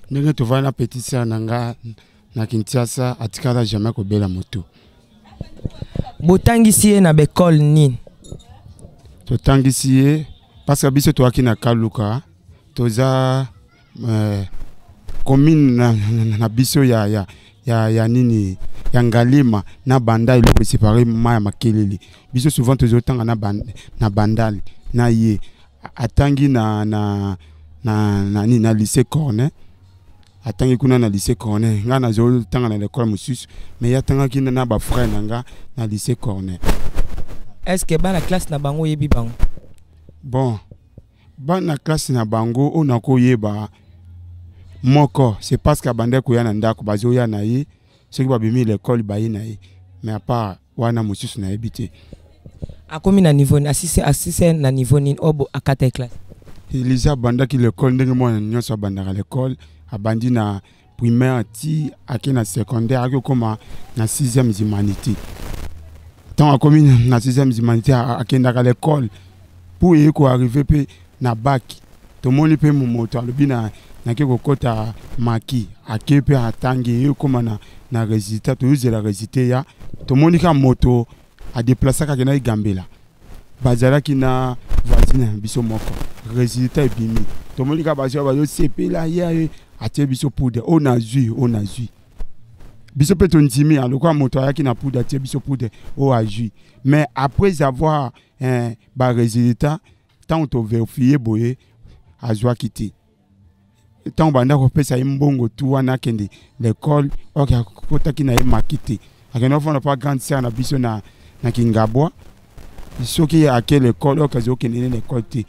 ndenge tovana petit sœur nanga na Kinshasa atikala jamais ko bela mutu botangisi ye na bekol nini totangisi ye parce que biso toaki na Kaluka toza commune na biso ya nini ya Ngalima na Bandal le séparé ma makeleli biso souvent tozotanga na Bandal na ye atangi na lycée Cornet atangi kuna na lycée Cornet nga na zo tanga na l'école mususu mais yatanga kina na ba frère nanga na lycée Cornet. Est-ce que ba la classe na bango yebi bango? Bon ba na classe na bango on a ko yeba moko c'est parce que bande ko ya na ndako bazo ya na ye ce qui va bimi l'école ba ye na ye mais à part wana mususu na ebité akomi na niveau assise na niveau ni obo akata classe Elisa banda ki l'école ndenge mo nyonso banda à l'école abandi na primaire ti aki na secondaire aki koma na 6e humanité tant akomi na 6e humanité akenda à l'école pour y ko arriver pe na bac to moni pe mo moto alobi na ke kokota maki akepe atangi yo koma na résultat to yuzela résultat ya to moni ka moto a déplacer ka na Gambela bazala ki na voisine biso moko résultat ebimi to moni ka bazio bazo sepela ya atie biso poudre on a zui biso pe to ntimi aloko moto ya ki na poudre atie biso poudre o a zui mais après avoir ba résultat tant to vérifier boye azwa kiti tant banda ko pesa imbongo tu wana kende l'école ok akota ki na ye makiti akena fona pas grande sœur na biso na Kingabwa soki à quelle école ok zo kende l'école te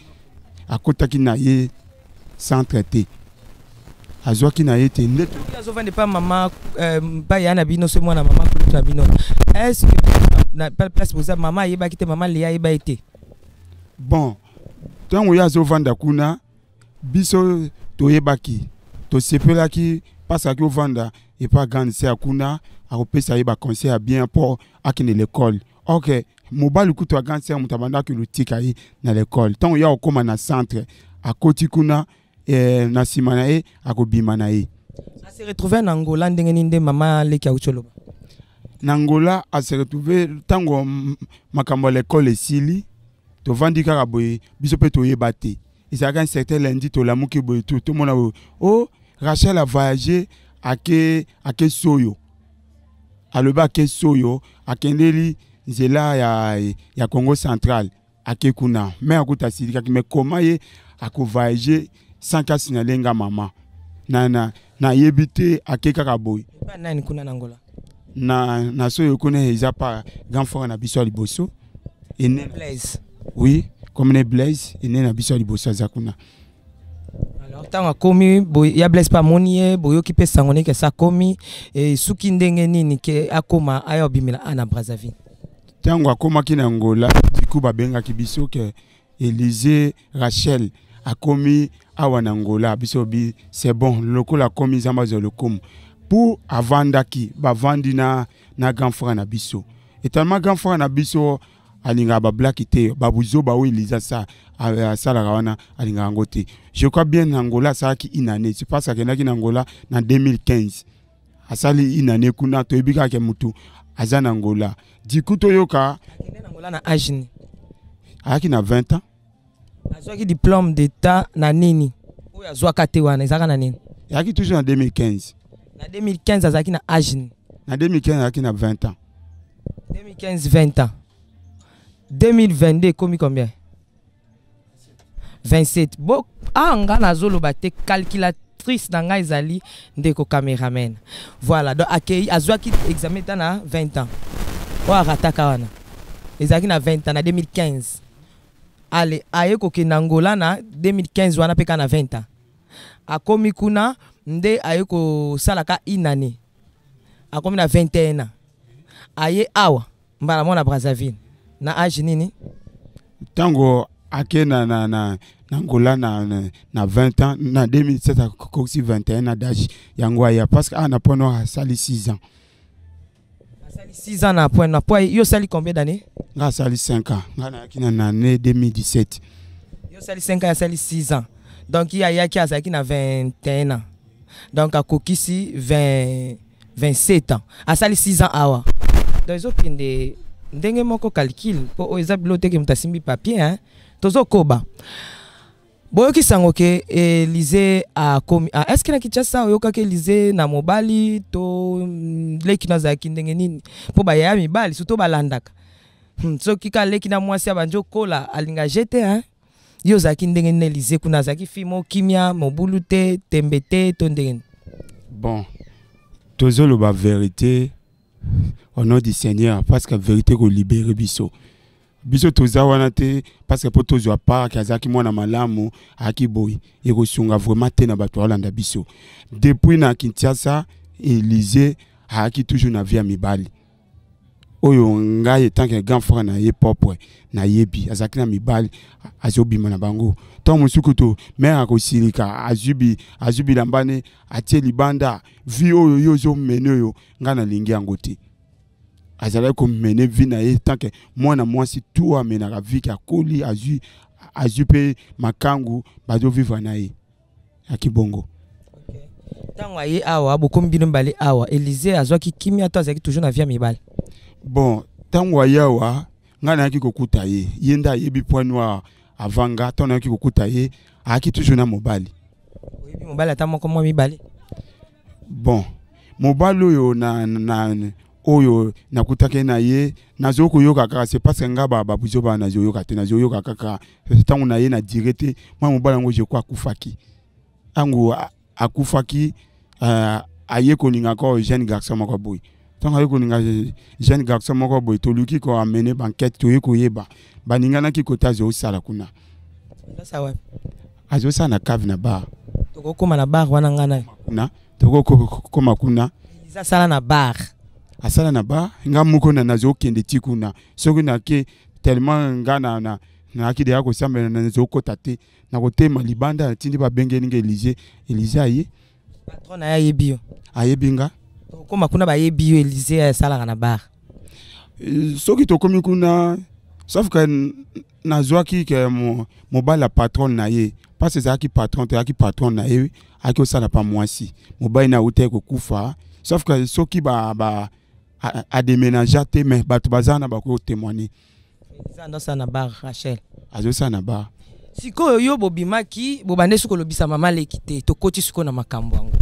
akota ki na ye centre te azwa ki na ye te ndeto azo vende pas maman ba yana bino so mwana maman ko na bino est-ce que na place pour ça maman yeba kite maman lia yeba été bon tant on ya zo vanda kuna biso toyebaki to sepelaki parce que vanda et pas grande c'est kuna a repesa yeba conseil bien pour akine l'école OK mobile ku to grande c'est mutabanda que lutika yi na l'école tant ya okoma na centre à koti kuna na simana e akobima na ye a se retrouver en Angola ndenge ninde mama leki a ucholoba na Angola a se retrouver tango makambo l'école esili to vandi kaka boye biso pe toyeba te et ça un certain lundi to la muki boye tout le monde oh Rachel a voyagé à ke Soyo à le bas ke Soyo à kendeli zela ya Congo central à ke kuna mais akuta sili mais comment ye a ko voyager sans ka sinalenga mama na yebite à ke kaka boye pas nani kuna na Angola na Soyo kuna eza pa grand frère na biso liboso et Blaise oui comme ne Blaise et na biso liboso zakuna alors tant komi ya Blaise pas monie boyo ki pe sangone ke sa komi et suki ndenge nini ke akoma ayo bimela ana Brazzaville Tango akomaki na Angola, diku babengaki biso ke Élysée Rachel akomi awa na Angola, biso bi c'est bon, lokola komi zamba zo lokomo. Pour avandaki, bavandi na grand frère na biso. Et tellement grand frère na biso alinga ba black te, babuzo ba Élysée ça ça la rawana alinga ngote. Je crois bien na Angola ça qui une année, c'est pas ça que na Angola na 2015. Asali une année kuna to ebika ke mutu azana Angola. Diku toyoka Angola na âge aki na 20 ans. Azwaki diplôme d'état na nini? Oyo azwaka te wana ezaka na nini? Aki toujours en 2015. Na 2015 azaki na âge. Na 2015 aki na 20 ans. 2015 20 ans. 2022 komi combien? 27. Bo anga nazolo bate calculatrice na nga ezali ndeko cameraman. Voilà, donc akei azwaki examen ta na 20 ans. Wa rataka wana. Ezaki na 20 ans na 2015. Allez, aye koke na Angola na 2015 wana peka na 20 ans. Akomi kuna nde aye ko salaka inane. Akomi na 21 ans. Aye awa mbala mona Brazzaville. Na âge nini? Tango ake na Angola na 20 ans, na 2007 akosi 21 ans d'âge yango aya parce que ana pono a sali 6 ans. Sali 6 ans na pono yo sali combien d'années? Nga sali 5 ans. Nga na kina na année 2017. Yo sali 5 ans, ya sali 6 ans. Donc il y a qui a sali na 21 ans. Donc a kokisi 27 ans. A sali 6 ans awa. Donc ils ont pris ndenge moko calcul po eza bibliothèque mutasimbi papier hein. Tozo koba. Boyoki sango ke Élysée a komi est-ce que na Kinshasa oyoka ke Élysée na mobali to leki na zaki ndenge nini po ba ya mibali surtout balandaka. So kika leki na mwasi abanjo kola alinga jete hein. Yo zaki ndenge na Élysée kuna zaki fimo kimia mobulu te tembete to ndenge. Bon. Tozo lo ba vérité au nom du Seigneur parce que la vérité ko libérer biso. Biso toza wana te parce que po tozo pa kazaki mwana malamu aki boy e ko sunga vraiment te na bato Holanda biso. Depuis na Kinshasa Élysée aki toujours na vie mibali. Oyo ngai tant que grand frère na ye propre na yebi azaki na mibali azobima na bango. Tant musuku to mère akosilika azubi lambane atie libanda vi oyo yo zo mene yo ngana lingi yango te. Azala ko mene vi na ye tant que mwana mwasi tout amena ka vi ka koli azupe makangu bazo vivre na ye akibongo. Tango aye awa bokomi bino mbali awa Élysée azwaki kimia to azaki toujours na vie mibali. Bon, tango ayawa ngana yaki kokuta ye yenda yebi point noir avanga tona yaki kokuta ye aki toujours na mobali. Yebi mobali atamo komo mibali. Bon, mobali oyo na oyo nakutake na ye nazoko yoka kaka c'est parce que ngaba babuzo ba nazo yoka te nazo yoka kaka tango na ye na direct moi mobali ngo je kwa kufaki. Ango akufaki aye koninga ko jeune garçon moko boy. Tant que nous jeune garçon moko boy toluki ko amener banquette to yeko yeba baningana ki kota zo sala kuna ça ouais azo sana cave na bar toko koma na bar wana ngana kuna toko koma kuna iza sala na bar asala na bar ngamuko na nazo kende tikuna soko na ke tellement ngana na ki de yako samba na zo kota te na kotema libanda tindi ba bengeni nge Élysée aye patron na yebio ayebinga Koma kuna ba yebi Élysée sala na bar. Soki to komi kuna sauf que nazwaki ke mobala patron na ye parce que zaki patron na ye aki osala pa mwasi mobali na ute ko kufa sauf que soki ba a déménager te mais bato bazana ba ko témoigner. Élysée ndosa na bar Rachel. Azosa na bar. Siko yo bobimaki bobande suko lobisa mama lekite to koti suko na makambo yango.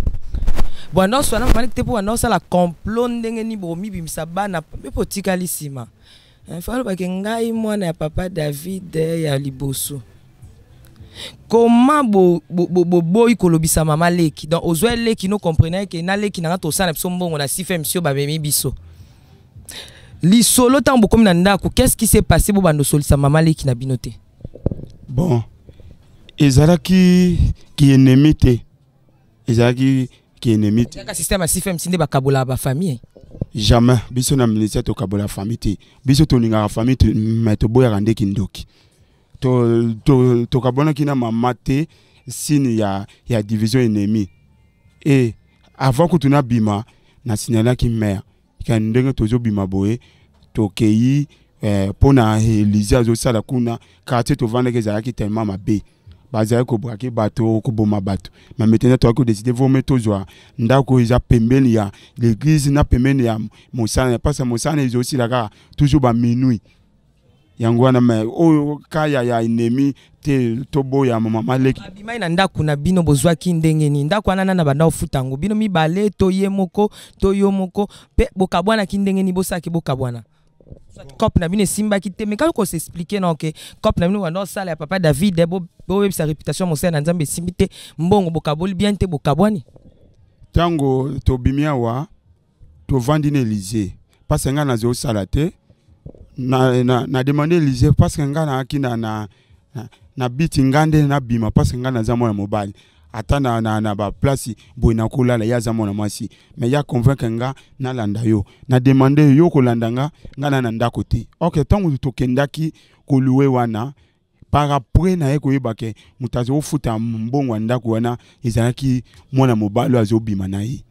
Bon, soit na te pour annoncer la complot ndenge ni bomi bimisa bana pe tikali sima. Falo ba kengai mwana ya papa David ya liboso. Comment boy kolobisa mama leki donc ozwe leki no comprenait que na leki na to sana biso mbongo na sife monsieur ba bemi biso. Li solo tambo comme na ndako qu'est-ce qui s'est passé bo bando solisa mama leki na binote. Bon, ezalaki ki ennemi te. Ezalaki qui ennemi. Le système a si fait ba kabola ba famille. Jamais. Biso na ministère to kabola famille te. Biso to ninga famille te mais to boya rande kindoki. To kabona kina mama te signe ya division ennemie. Et avant que tu na bima na signala ki mère. Ka ndenge tozo bima boye to keyi pona Élysée azo sala kuna quartier to vendre que zaki tellement mabe. Bazali ko braquer bateau ko boma bateau. Mais maintenant toi ko décider vous mettre joie ndako iza pembeni ya l'église na pembeni ya mosana parce que mosana ils aussi là toujours ba minuit. Yango wana me o kaya ya ennemi te tobo ya mama leki. Abima ina ndako na bino bozwa ki ndenge ni ndako wana na banda ofutango bino mibale to ye moko to yo moko pe bokabwana ki ndenge ni bosaki bokabwana. Cop na bino simba ki te mais quand on s'expliquer non que cop na bino wana sala ya papa David bo sa réputation mosana na nzambe simbite mbongo bokaboli bien te bokabwani. Tango to bimia wa to vandi na Élysée parce que ngana zo sala te na demandé Élysée parce que ngana akina na biti ngande na bima parce que ngana za mwana mobile atana na ba place boina kolala ya za mwana mwasi mais ya convaincre nga na landa yo na demandé yo ko landanga ngana na ndako te. OK tango to kendaki ko louer wana par après na eko yebake mutazo ofuta mbongo ndako wana ezalaki mwana mobile azo bima na yi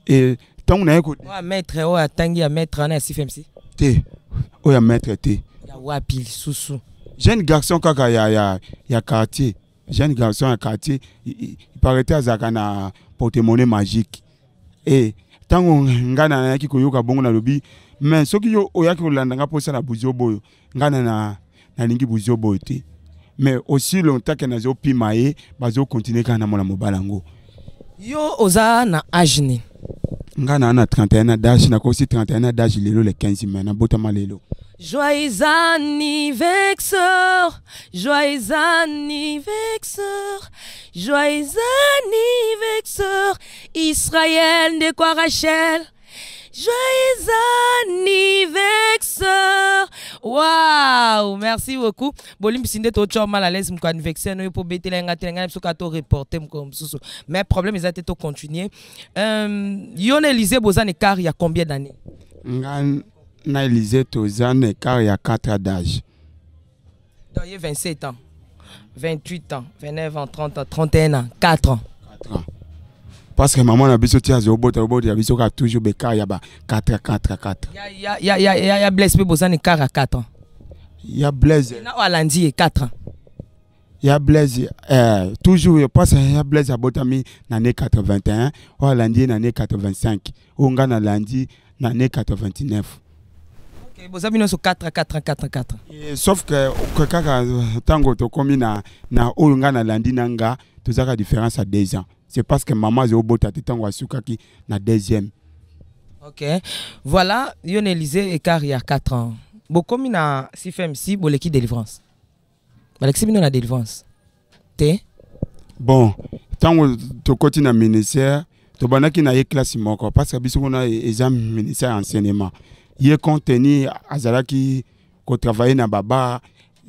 et tango na eko wa maître o atangi ya maître na CFMC te o ya maître te ya wapi susu jeune garçon kaka ya quartier jeune garçon à quartier il paraît azaka na porte-monnaie magique et tango ngana na ki koyoka bongo na lobi mais soki yo oyaki kolandanga posa na buzio boyo ngana na lingi buzio boyo te mais aussi longtemps que nazo pimaye bazo continuer kana mona mobalango yo oza na âge ni ngana na 31 d'âge na ko si 31 d'âge lelo le 15 mai na botama lelo. Joyeux anniversaire, joyeux anniversaire, joyeux anniversaire, Israël de quoi Rachel. Joyeux anniversaire. Waouh, merci beaucoup. Bolim sinde to choma mal à l'aise mon anniversaire no pour bêter la ngata so ka to reporter comme ça. Mais problème ils étaient to continuer. Yon Élysée Bozan écart il y a combien d'années? Na Élysée Tozane écart il y a 4 ans d'âge. Donc il y a 27 ans, 28 ans, 29 ans, 30 ans, 31 ans, 4 ans. 4 ans. Parce que maman a besoin de robot a besoin toujours bécar, il y a 4. Il y a Blaise Bozan écart à 4 ans. Il y a Blaise. Il y a Alandi 4 ans. Il y a Blaise toujours parce qu'il y a Blaise à Botami dans l'année 81, ou Alandi dans l'année 85, ou Ngana Alandi dans l'année 89. OK, vous avez 4. Sauf que tango to komi na Ngana Alandi nanga, tout ça a différence à 2 ans. C'est parce que maman est au bout de tango asukaki na 2e. OK. Voilà, Yon Élysée écart il y a 4 ans. Beaucoup na CFMC boleki délivrance. Alexis bino na délivrance. Te bon, tango to koti na ministère, to banaki na ye classe moko parce que biso na exam ministère enseignement. Ye contenu azalaki ko travailler na baba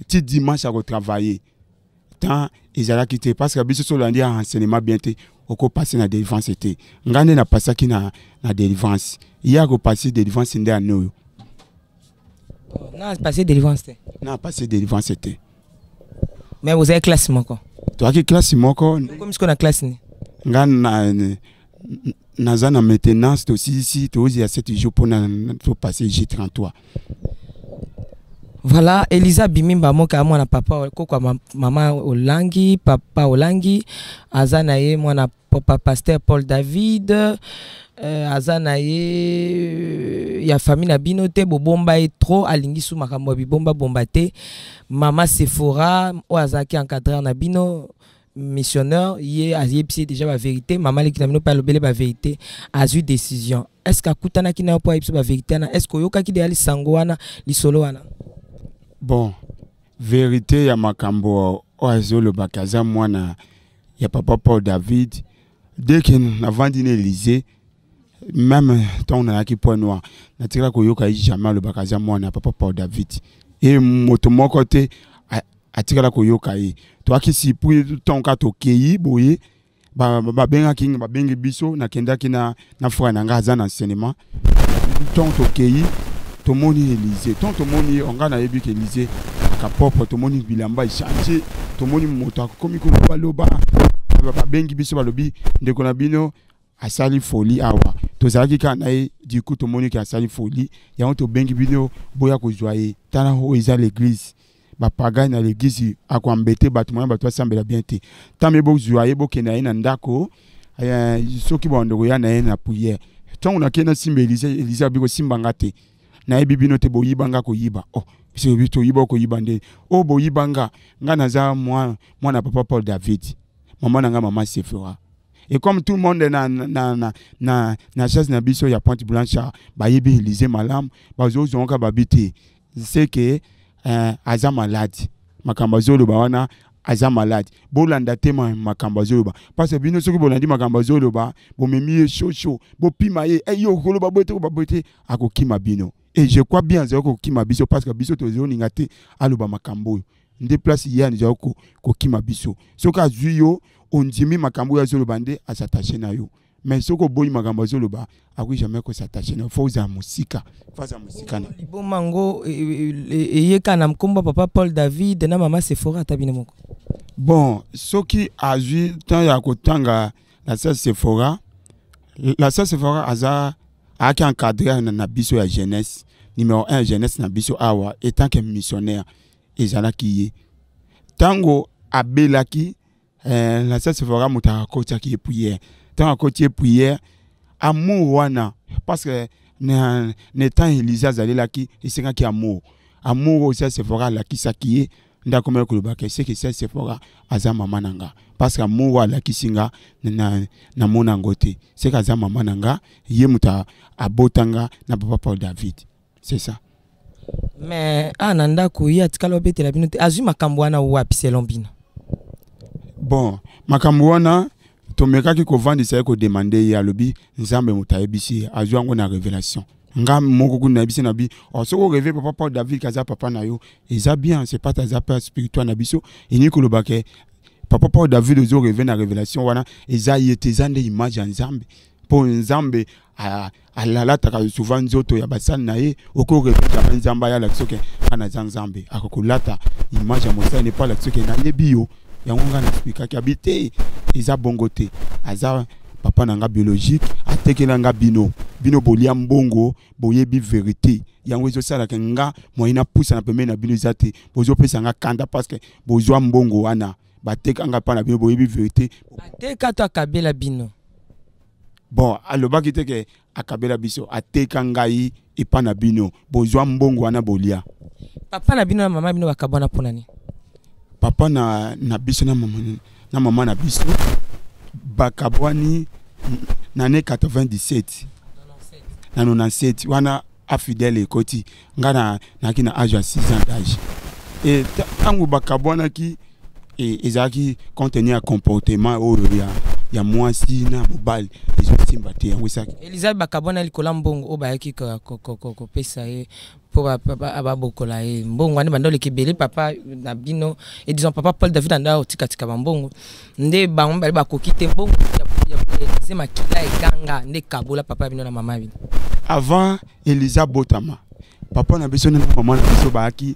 ti dimanche à ko travailler. Tant ezalaki te parce que biso so landi enseignement bien te oko passer na délivrance te. Ngane na pasaki na délivrance. Ya ko passer délivrance ndé anoyo. Na passer délivrance te. Na passer délivrance te. Mais vous avez classe moko. Toi qui classe moko comme ce qu'on a classe ni. Ngana naza na maintenance aussi ici to il y a 7 jours pour passer J33. Voilà, Elisa Bimimba moka mwana papa kokwa mama Olangi, papa Olangi, azanaye mwana papa pasteur Paul David, azanaye ya famille na binote bobomba et trop alingi sou makambo bibomba bombate, mama Sephora o azaki encadreur na bino missionnaire yé aziyepsi déjà la vérité, maman leki na bino pa lobele ba vérité, azu décision. Est-ce que kutana ki na po yepsi ba vérité na est-ce que yoka ki de ali sango wana lisolo wana? Bon, vérité ya makambo oazo le bakaza mwana ya papa Paul David dès que na vandi na Élysée même ton na ki point noir na tira ko yoka jamais le bakaza mwana papa Paul David et moto moko te atikala ko yoka yi to akisi pour ton ka to keyi boye ba benga king ba bengi biso na kenda kina na frère na ngaza na enseignement tant tokei tomoni Élysée tant tomoni onga na yebi Élysée ka propre tomoni bilamba changer tomoni moto akomi ko baloba ba bengi biso balobi ndeko na bino asali folie awa tozalaki kana ye du coup tomoni ki asali folie ya to bengi bino boya ko joyer tana ho eza l'église ba paga na l'église akwambete bato mwana bato asambela bien te tamé bo joyer bo kena na ndako soki bondo ya na ye na prière tant on a kena simba Élysée biko simba ngate na yebi bino te boyibanga ko yiba oh biso bito yiba ko yibande oh boyibanga ngana za mwana papa Paul David maman nanga maman Sephora. Et comme tout le monde est na chasse na biso ya Pointe Blanche ba yebi Élysée malam ba zo zonka babité c'est que aza malade makambazolo ba wana aza malade bolanda te makambazolo ba parce que bino soki bolandi makambazolo ba bo memi chaud bo pima ye yo koloba bote akokima bino et je crois bien zako kima biso parce que biso tozo ningate aloba makambo nde place ya nja ko kima biso soki azuyo ondimi makambo ya zolo bande asatache na yo mais soko boyi makambo zolo ba akui jamais ko s'attacher na faut za musika na bon mango yeka na mkomba papa Paul David na mama Sephora tabine moko bon soki azui tant ya kotanga la sœur Sephora aza aki encadré na biso ya jeunesse numéro 1 jeunesse na biso awa étant que missionnaire ezalaki ye tango abelaki la sœur Sephora mutaka kota ki prière tant à côté prière amour wana parce que ne temps Élysée azali laki esenga ki amour aussi Sephora la ki sakiye ndako meko lobaka c'est que c'est Sephora aza mama nanga parce que amour la ki singa na mona ngote c'est que aza mama nanga ye muta abotanga na papa Paul David c'est ça mais ananda ko ya tikalo betela bino azu makambo wana wapi selon bino bon makambo wana tomekaki ko vandisa ko demander ya lobi nzambe mutayebisi azwa ngo na révélation nga moko kuna bisi na bi osoko rêver papa Paul David kaza papa na yo eza bien c'est pas ta père spirituel na biso ini ko lobake papa Paul David ozo rêver na révélation wana eza yetezande image ya nzambe po nzambe alala taka souvent nzoto ya basani na ye oko rêver ya nzamba ya laksoke kana nzambe akokolata image ya mosala ne pas laksoke na yebio yangonga na expliquer ki habité eza bongote aza papa nanga biologique atekela nga bino bolia mbongo boyebi vérité yango ezo sala ke nga moyina poussa na pembe na bino zate bozo pesa nga kanda parce que bozo mbongo wana bateka nga pa na bino boyebi vérité ateka to akabela bino bon alobaki te ke akabela biso ateka ngai epa na bino bozo mbongo wana bolia papa na bino na mama bino bakabona ponani papa na biso na mama na biso bakabwani na ne 97 na 97 wana afidèle ekoti ngana na kina âge à 6 ans d'âge et tango bakabwana ki ezaki contenir comportement ya mwasi na mobali ezotimba te yango esaki Elizabeth bakabwana likola mbongo o bayaki ko pesa ye po ababokola ye mbongo ane bandole kebele papa na bino et disons papa Paul David anda otika mbongo nde bango bali bakokite mbongo ya Elise makila eganga nde kabola papa bino na mama bino avant Elisa botama papa na biso na mama na biso baaki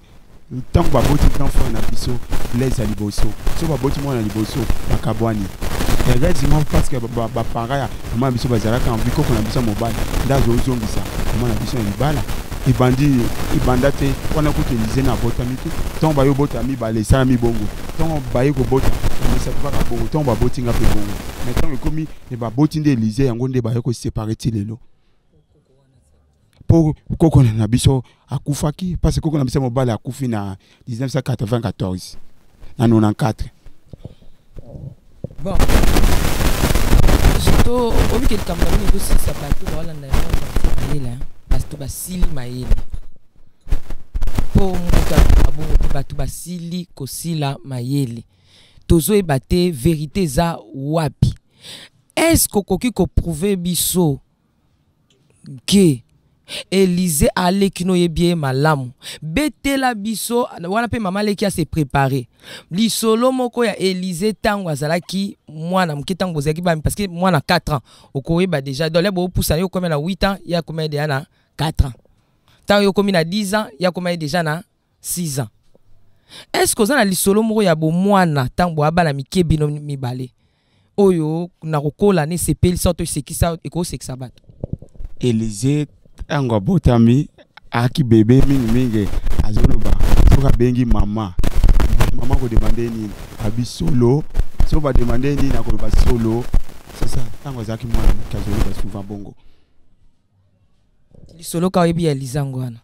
tango baboti enfant na biso Blaise aliboso so baboti mwana liboso bakabwani exactement parce que ba paraya mama biso bazalaka en biko na biso mobile ndazo ozongisa mama na biso na libala ibanda te wana kutelize na botamite tant ba yo botami ba lesala mi bongo tant ba ye ko bota mais ça pas bongo tant ba botinga pe bongo maintenant ekomi ne ba botinde Élysée yango nde ba ye ko séparer ti lelo pour koko na biso akufaki parce que koko na biso mobile akufi na 1994 na 94 bon surtout au lieu que le Cameroun négocie sa partie voilà là parce que basili maïli pour muta batu basili kosila maïli tozo ebate vérité za wapi est-ce que koki ko prouver biso que Élysée aleki no yebie malamu. Betela biso wana pe mama leki a se préparer. Lisolo moko ya Élysée tango azalaki mwana mkitango bozaki ba parce que mwana 4 ans. Okoyeba déjà dole bo poussa yo comme na 8 ans, ya comme déjà na 4 ans. Tant yo comme na 10 ans, ya comme déjà na 6 ans. Est-ce que na lisolo moko ya bo mwana tango abala mikebi no mibale? Oyo na kokola ne sepeli sorte sekisa eko sekisa bato. Élysée tango botami aki bébé mingi azoloba soka bengi mama ko demander nini abi solo so ba demander nini na ko ba solo c'est ça tango zaki mwana kazoloba souvent bongo li solo ka yebi Élysée ngwana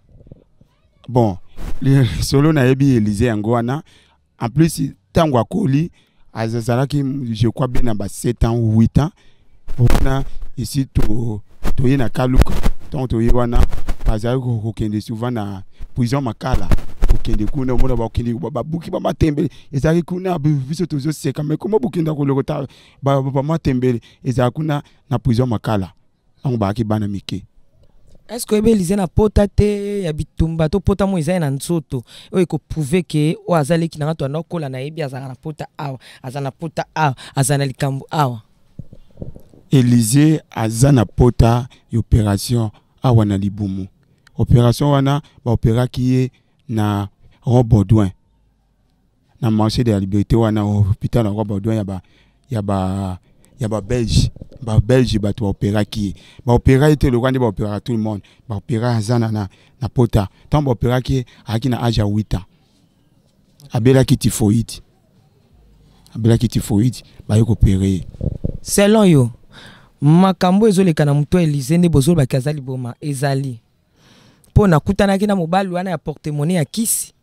bon le solo na yebi Élysée ngwana en plus tango akoli azazalaki je crois bien na ba 7 ans ou 8 ans bona ici to yena kaluka donc to yewana bazali ko kende souvent na prison makala ko kende kuna mona ba kende ba buki ba matembele ezali kuna biso tozo seka mais comment bukenda ko lokota ba matembele ezali kuna na prison makala donc ba ki bana mike. Est-ce que Élysée na pota te ya bitumba to pota mo ezali na nzoto oyo ko prouver que o azali ki na to na kola na yebi azana na pota awa azana pota awa azana likambu awa? Élysée azana pota opération awa na libumu. Opération wana ba opéra qui na Roi Baudouin. Na marché de la liberté wana hôpital na Roi Baudouin ya ba Belge. Ba Belge ba to opéra qui ba opéra était le roi de ba opéra tout le monde. Ba opéra azana na pota. Tant ba opéra qui aki na âge 8 ans. Abela ki typhoïde. Abela ki typhoïde ba yo opérer. Selon yo makambo ezoleka na muto Élysée nde bozolo bakazali boma ezali po na kutanaki na mobali wana ya porte-monnaie ya kisi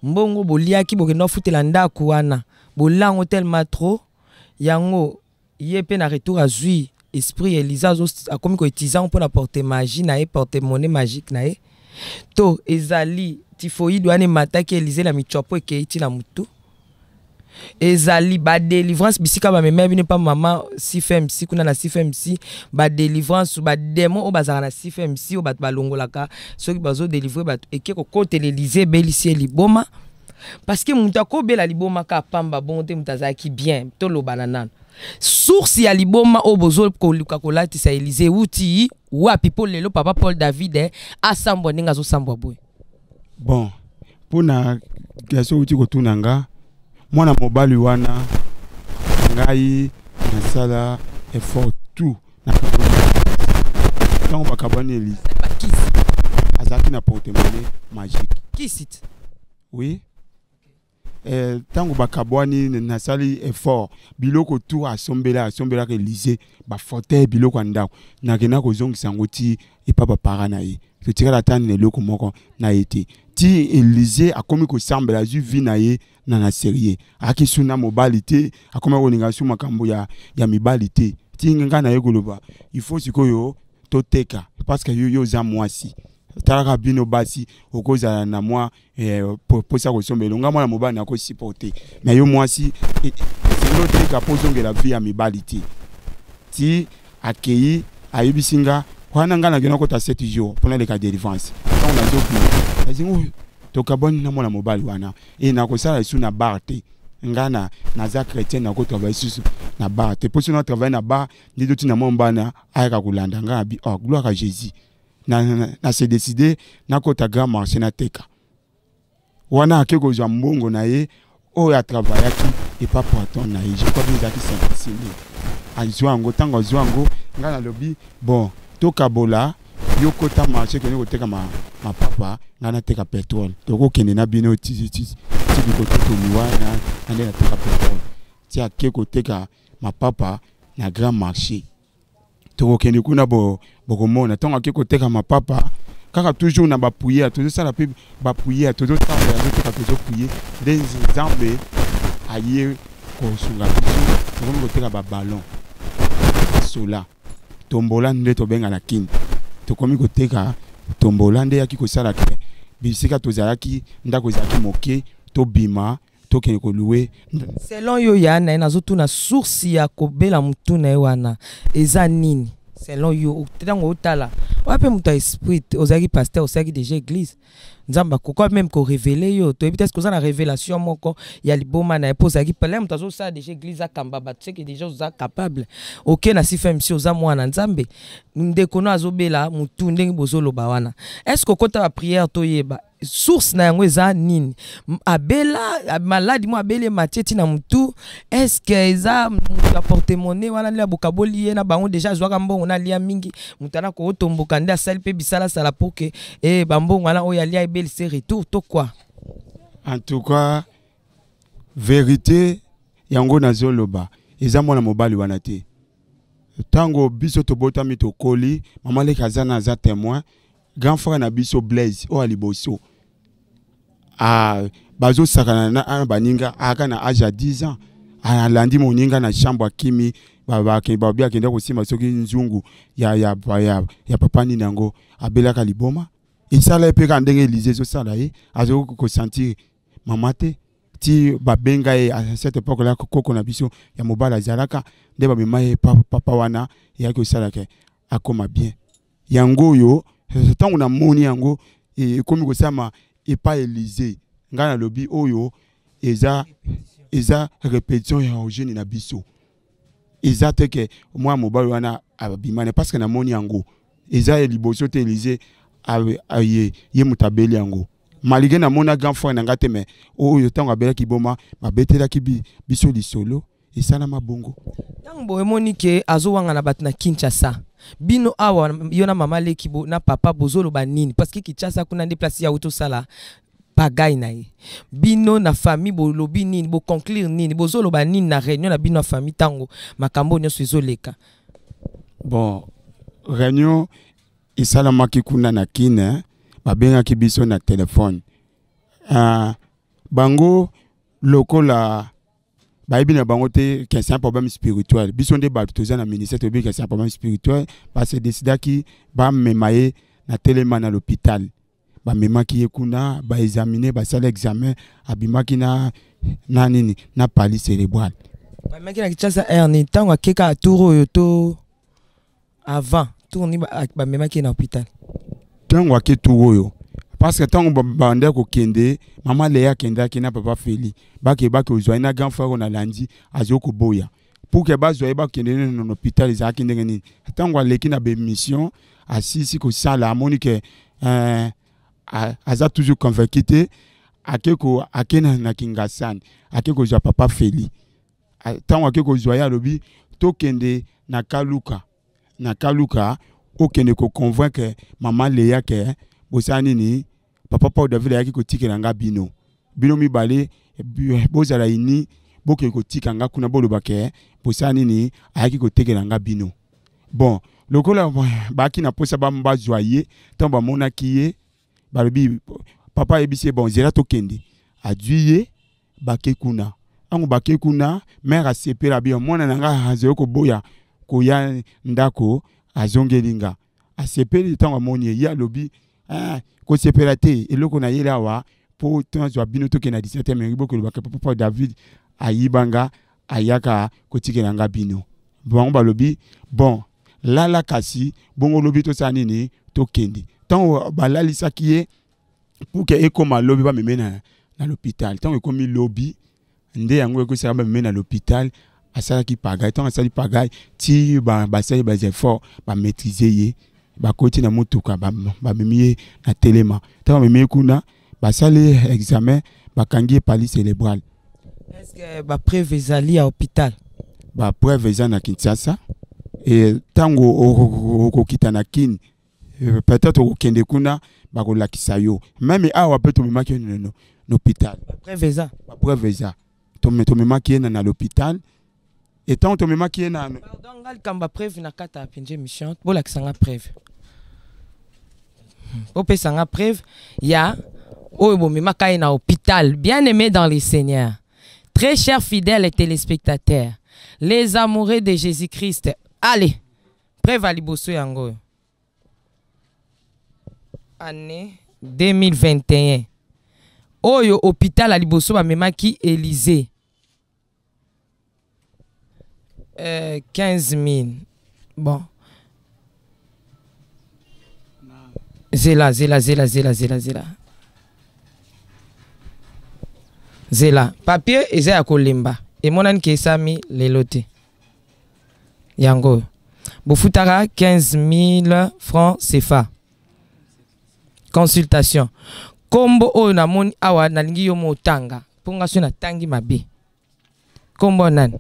mbongo boliaki bokenda futela ndako wana bolango tellement trop yango ye pe na retour azui esprit Élysée akomi ko utiliser pour na porte magie na porte-monnaie magique na ye to ezali typhoïde wana mataki Élysée la michopo ekeiti na mutu ezali ba délivrance bisika ba meme bine pa mama CFMC kuna na CFMC ba délivrance ba démon o bazara na CFMC o bat balongolaka soki bazo délivrer bat eke ko côté l'Élysée belisi liboma parce que muta ko bela liboma ka pamba bonte mutazaki bien to lo banana source ya liboma o bozo ko luka ko lati sa Élysée uti wapi Paul lelo papa Paul David asambo ninga zo sambo boy bon pona gaso uti ko tunanga mwana mobali wana ngai nasala effort tout na donc bakabani Élysée azaki na porte-monnaie magique kisit oui tango bakabwani nasali effort biloko tout asombela ke Élysée ba fauteuil biloko ndako nakena ko zongisa ngoti et papa parana ye to tirala tani eloko moko na été ti Élysée akomi ko sambela ju vi na ye na série akisuna mobilité akomi ko ninga su makambo ya mibalité ti nga na ye koloba il faut sikoyo to teka parce que yo za mwasi talaka bino basi okozala na moi pour ça ko sombela nga mwana mobali na ko supporter mais yo mwasi sino teka pozonge la vie ya mibalité ti akei ayibisinga wana nga na gena ko ta 7 jours pour les cas de délivrance on a zo azingo to kaboni na mwana mobali wana e na ko sala su na barte ngana na za chrétien na ko travailler su na barte pour nous travailler na bar ni doti na mombana ayaka kulanda nga bi oh gloire à Jésus na se décider na ko ta grand marché na teka wana akeko za mbongo na ye o ya travailler ki et pas pour ton na ye je crois bien zaki 56 000 azwango tango zwango ngana lobi bon to kabola yo kota marché que nous teka ma papa ngana teka pétrole to ko kende na bino ti ko to luana na teka pétrole ti akeko teka ma papa na grand marché to ko kende kuna bo komona tonga akeko teka ma papa kaka toujours na ba pouiller toujours ça la pe ba pouiller toujours ça ya teka toujours pouiller des zambe aye ko sunga biso ko teka ba ballon sola tombola nde to benga la kin to komi ko teka tombola nde yaki ko sala ke bisika to zalaki ndako zaki moke to bima to kene ko louer selon yo yana nazo tuna source ya ko bela mutuna wana eza nini selon yo tango otala wape muta esprit ozaki pasteur osaki déjà église nzamba pourquoi même ko révéler yo to peut-être que ça na révélation moko ya liboma na eposa ki pele muta zo ça déjà église akamba ba tu sais que déjà oza capable OK na si fait monsieur oza mwana nzambe ndeko no azobela mutu ndenge bozolo ba wana est-ce que kota ba prière to yeba source na yango eza nini abela maladi mo abele matieti na mutu est-ce que eza apporter monnaie wana lia bokaboli ye na bango déjà zwaka mbongo na lia mingi mutana ko otomboka nde asali pe bisala sala pour que bambongo wana oya lia ebeli se retour to quoi en tout cas vérité yango na zoloba eza mona mobali wana te tango biso tobotami tokoli mama le kazana za témoin grand frère na biso Blaise o aliboso bazo sakana na baninga aka na âge à 10 ans alandi moninga na chambre akimi babia akenda kosima soki nzungu ya papa ni nango abelaka liboma isala epeka ndenge Élysée zo sala ye azo ko sentir mama te ti babenga ye à cette époque là koko na biso ya mobala zalaka nde babema ye papa wana ya ko sala ke akoma bien yango yo tango na moni yango komi kosama epa Élysée ngana lobi oyo eza répétition ya origine na biso eza te ke moi mobali wana abimane parce que na moni yango eza liboso te Élysée ye mutabeli yango malgré na mona grand frère na ngate mais oyo tango abela kiboma babetela ki biso lisolo esala mabongo tango boye moni ke azowanga na bato na Kinshasa bino awa yona mama lekibo na papa bozolo banini parce que Kinshasa kuna nde place ya auto sala bagay na ye bino na famille bolobi nini bo conclure nini bozolo banini na réunion na bino na famille tango makambo nyonso ezoleka bon réunion esalamaki kuna na kine babengaki biso na téléphone bango lokola bayebi na bango te que c'est un problème spirituel biso nde bato toza na ministère toyebi que c'est un problème spirituel parce que décidaki bamema ye na telema na l'hôpital bamemaki ye kuna baexamine basala examen abimaki na nini na pali cérébrale bamemaki na Kinshasa erni ntango akeka tour oyo to avant tour ni bamemaki na hôpital ntango ake tour oyo parce que tango bande kokende mama Léa kendaki na papa Feli bake ozwa na grand frère na landi azoko boya pour que bazwa bakende na hôpital ezaki ndenge nini tango aleki na bémission asisi ko sala amoni que aza toujours convaincu te akeko akena na Kingasani akeko zwa papa Feli tango akeko zwa ya lobi tokende na Kaluka okende ko convaincre mama Léa ke bosani ni papa Paul David yaki ko tikela nga bino mibale bozala ini boke ko tika nga kuna boloba ke bosani ni ayaki ko tekela nga bino bon lokola baki na posa ba joyer tant ba monaki ye balobi papa ebisi bon zela tokende aduye bake kuna ango bake kuna mère asepela bien mwana nanga azo ko boya ko ya ndako azongelinga asepeli tango moni ya lobi ko sepela te eloko na yela wa po tanzo bino toke na 17e mengibo ko lobaka papa David ayibanga ayaka ko tikela nga bino bon balobi bon lala kasi bongo lobi to sanini tokende tango balalisa kiye pour que ekoma lobi ba memena na l'hôpital tango ekomi lobi nde yango ekosala ba memena na l'hôpital asala ki pagay tango asali pagay ti ba sali ba effort ba maîtriser ye ba koti na motuka ba memiye na telema tango memiye kuna ba sali examen ba kangi pali cérébrale est-ce que ba preuve ezali à hôpital ba preuve ezali na Kinshasa et tango okokita na kini peut-être okende kuna bakolakisa yo même awa pe tomemaki na l'hôpital ba preuve eza tomemaki na l'hôpital et tant tomemaki na pardon ngal kamba preuve na kata pinje mission bolakisa nga preuve opesa nga preuve ya oyo bomemaka na hôpital bien aimé dans les seigneurs très chers fidèles et téléspectateurs les amoureux de Jésus-Christ allez preuve à liboso yango année 2021 oyo hôpital à liboso bamemaki Élysée 15 000 bon Zela. Zela. Papier eza ya kolemba. Et mon an kesami lelote. Yango. Bofutara 15 000 francs CFA. Consultation. Kombo o na moni awa nalingi yo motanga. Ponga so na tangi mabe. Kombo nan.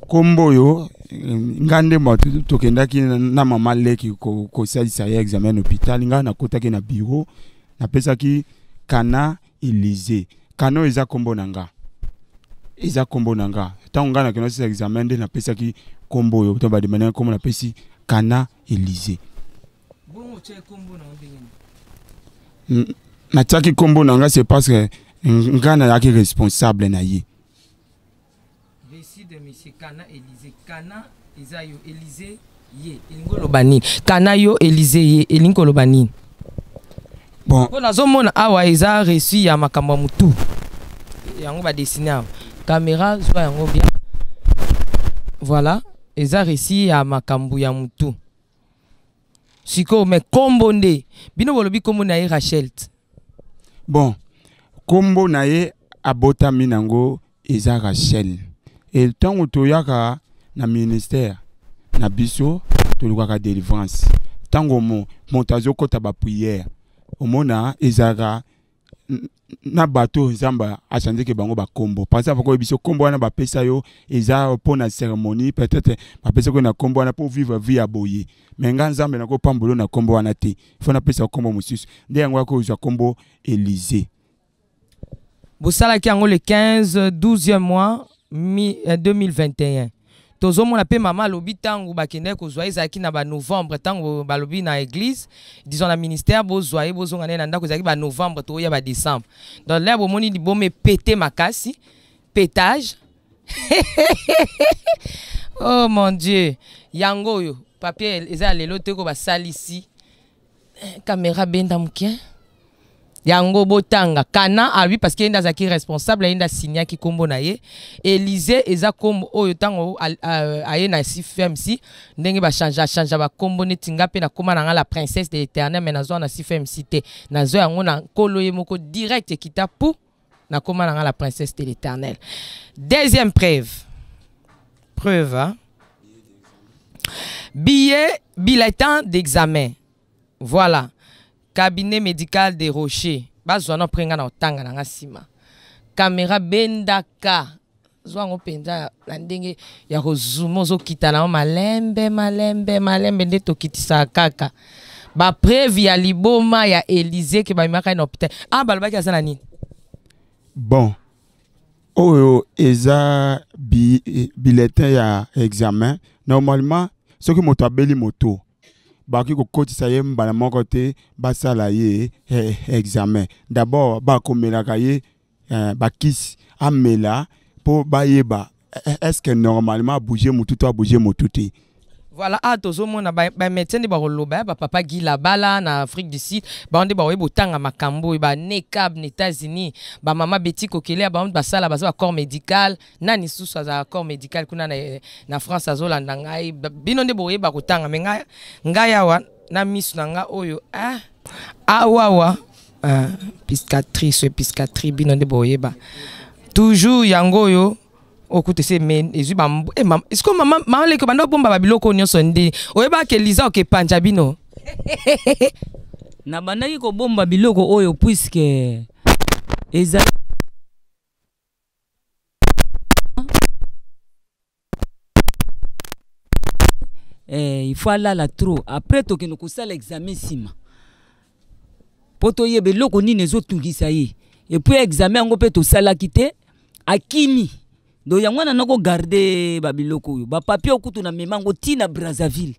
Kombo yo ngande matu tokendaki na mama leki ko salisa ya examen hôpital nga na kotaki na bureau na pesaki Kana Élysée. Kana eza kombo nanga. Eza kombo nanga. Tango nga na kino sa examen de na pesaki kombo yo to ba demana kombo na pesi Kana Élysée. Bon o che kombo na ndenge. Na tchaki kombo nanga c'est parce que nga na yaki responsable na ye. De monsieur Kana Élysée. Kana Isayo Élysée ye Elingolo Bani. Kana yo Élysée ye Elingolo Bani. Bon. Pour la zone awa isa reçu ya makambo mutu. Yango ba dessiner. Caméra soit yango bien. Voilà, isa reçu ya makambo ya mutu. Siko me kombo nde. Bino bolobi kombo na ye Rachel. Bon. Kombo na ye abota minango isa Rachel. Et tant que tu as na ministère na biso tu as délivrance tant que montazo kota ba prière au mona ezara na bateau zamba a changer que bango ba kombo parce que biso kombo na ba pesa yo eza pour na cérémonie peut-être ba pesa ko na kombo na pour vivre vie aboye mais nganzambe na ko pambolo na kombo na te faut na pesa kombo mususu nde yango ko uza kombo Élysée. Bosala ki yango le 12e mois 2021. Tozo mon appel maman lobi tango bakende ko zoa ezaki na ba novembre tango balobi na église disons la ministère bo zoa bo zonga na ndako ezaki ba novembre to ya ba décembre. Donc là bo moni di bo me péter makasi pétage. Oh mon Dieu. Yango yo papier eza lelo te ko ba salisi. Caméra benda mukien. Yango botanga Kana a lui parce qu'il est zaki responsable il a signé qui kombo na ye Élysée eza kombo oyo tango aye na si FMC ndenge ba changer ba kombo netinga pe na koma na la princesse de l'Éternel mais nazo na si FMC te nazo yango na kolo ye moko direct kita pou na koma na la princesse de l'Éternel. Deuxième preuve hein? Bulletin d'examen. Voilà. Cabinet médical des Rochers. Bazwana prenga na otanga na ngasima. Caméra bendaka. Zwango penza na ndenge ya kozumo zo kitana malembe nde to kitisa kaka. Ba preuve ya liboma ya Élysée ke ba imaka na hôpital. Ah balobaki azana nini? Bon. Oyo eza bulletin ya examen. Normalement, ce que moto abeli moto baki ko kotisa ye mbala moko te basala ye examen. D'abord ba komelaka ye bakisi amela po bayeba est-ce que normalement bouger mutu to bouger mutu te. Voilà, à tozo mona ba médecin de baroloba ba papa Gila bala na Afrique du Sud ba onde ba webo tanga makambo ba nekab na États-Unis ba mama Betty Kokele ba onde ba sala ba corps médical nani susu za corps médical kuna na France azolanda ngai bino nde boye ba kotanga me ngai awa na misu na nga oyo awa piscatrice bino nde boye ba toujours yango yo okute se men ezu ba est-ce que maman le ko bando bomba babiloko nyonso ndi oyeba ke liza oke panja bino na bandaki ko bomba biloko oyo puisque eza il faut la trop après to ke no kosala examen sima poto yebe loko nini ezotungisa ye et puis examen ngo pe to sala kite akimi do yangwana nako garder babiloko yo ba papier okutu na memango tina Brazzaville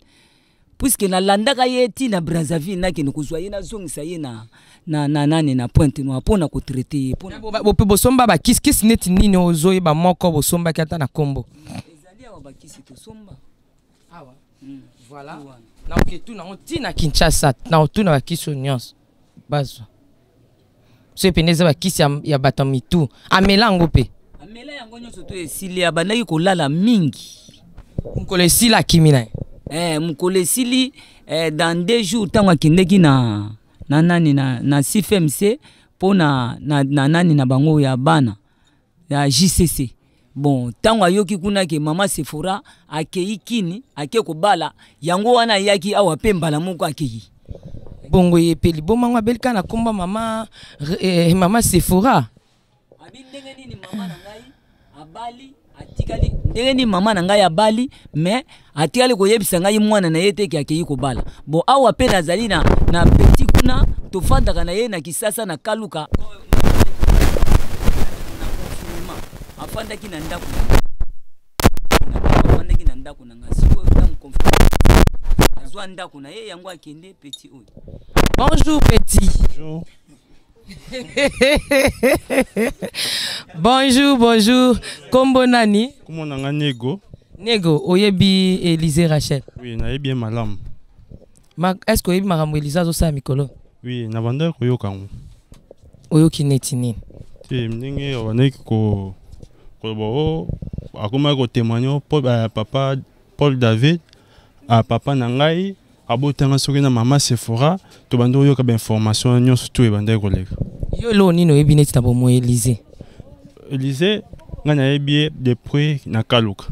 puisque na landaka ye tina Brazzaville na ke noko zoye na zongisa ye na nani na pointe no pona ko traiter pona bo somba ba kiskis neti nini ozoye ba moko bo somba kata na kombo ezali awa ba kisi to somba awa voilà na oketu na tina Kinshasa na otuna ba kiso nyos bazo se peneza ba kisi ya batamitu amelango pe amela yango nyonso to esili abandaki kolala mingi mukolo esili akimi na mukolo esili dans 2 jours tango akendeki na na nani na CFMC pour na nani na bango ya bana ya JCC. Bon, tango ayoki kuna ke mama Sephora akei kini ake kobala yango wana yaki awa pembala moko akei. Bongo yepeli bomangwa belka na komba mama mama Sephora. Abi ndenge nini mama na ngai abali atikali ndenge nini mama na ngai abali mais atikali koyebisa ngai mwana na yete ki akei kobala. Bon awa pe nazali na petit kuna tofandaka na ye na Kisasa na Kaluka. Afandaki na ndako. Afandaki na ndako na ngasiko na mkonférence. Azwa ndako na ye yango akende petit oyo. Bonjour petit. Bonjour. Bonjour. Kombo nani? Comment on a Nego? Nego, oyebi Élysée Rachel. Oui, na bien malam. Est-ce que oyebi makambo Élysée zo sa mikolo? Oui, na banda ko yokango. Oyoki netini. Te mninge waneki ko bo akoma ko témoigner papa Paul David a papa nangai abotanga soki na mama Sephora to bando yoka ba information nyonso to e banda ko leka. Yo lo nino oyebi neti na bomo Élysée. Élysée ngana yebi depuis na Kaluka.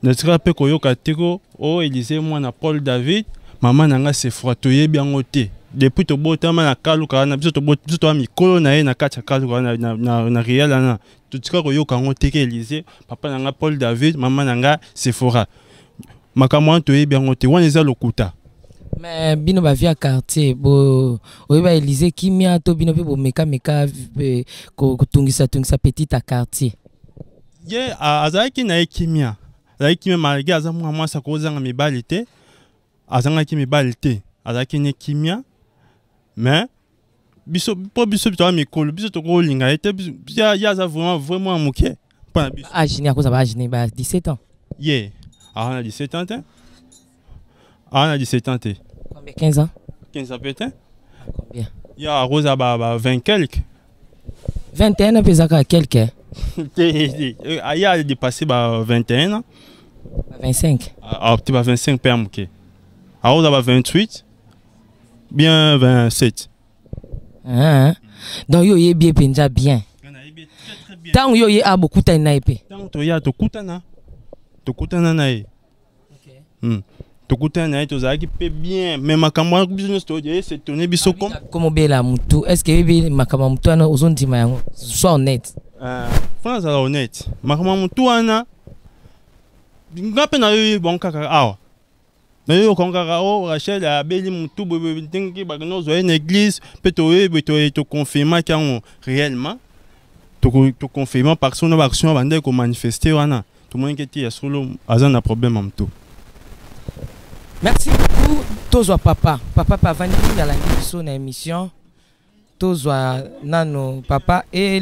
Netra pe ko yoka teko o Élysée mwana Paul David mama nanga Sephora to yebi yango te. Depuis to botama na Kaluka na biso to mikolo na ye na kacha Kaluka na réel na tutika ko yoka ngo teke Élysée papa nanga Paul David mama nanga Sephora makamwa to yebi yango te wana eza lokuta. Mais bino ba via quartier bo oyeba Élysée kimia to bino pe bo meka ko tungisa petit à quartier. Ye azaki na kimia. Azaki malgré azamu mwasa ko zanga mibali te. Azanga ki mibali te. Azaki ne kimia. Mais biso to mikolo biso to ko linga ete ya za vraiment muke. Pas biso. Agini akoza ba agini ba 17 ans. Yeah. Ah, on a 17 ans. Ah, on a 17 ans. Combien 15 ans? 15 ans peut-être. Combien? Ya Rosa ba 20 quelques. 21 ans pesaka quelques. Il a dépassé 21 ans. 25. Ah, tu vas 25 per muke. Ah, Rosa ba 28. Bien 27. Ah. Donc yo ye bien penja bien. Tant yo ye a beaucoup ta naipe. Tant to ya to kutana. To kutana na ye. OK. To kutana na ye to zaki pe bien mais makamwa business to je c'est tourner biso comme bela mutu. Est-ce que be makamwa mutu ana ozondima yango? Sois honnête. France ala honnête. Makamwa mutu ana ngape na yo bon kaka awa. Na yo kongaka o Rachel a beli mutu bebe tingi bagno zo une église pe to confirmer qu'en réellement to confirmer par son action bande ko manifester wana tout monde qui est solo azan a problème en tout. Merci beaucoup Tozwa papa vandi à la son émission Tozwa nano papa et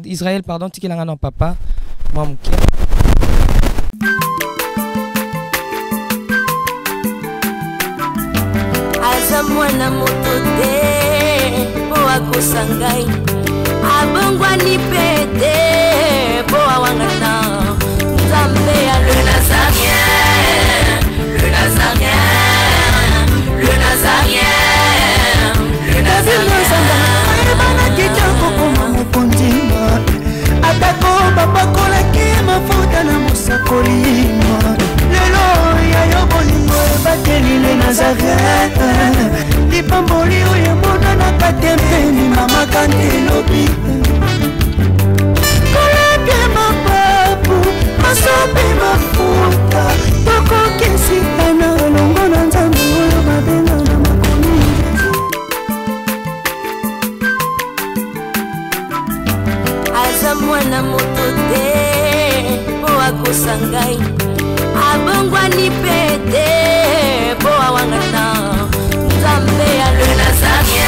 Israël pardon tikilanga non papa moi muke. Mwana moto te po akosa ngai abongwani pete po awangata Nzambe ya le Nazarien le Nazarien le Nazarien le Nazarien bana kitoko koma mokondima atako bapakolaki mafuta na mosakolima lelo ya yo bolingo bateli le Nazarien lipamboli oyo mona na katempeni mama kantelobi koleke mapapu masopi mafuta tokokisitana longo na Nzambe oyo babenga na makomi aza mwana moto te po akosa ngai abongwani pete po awangata Nzambe ya le Nazarien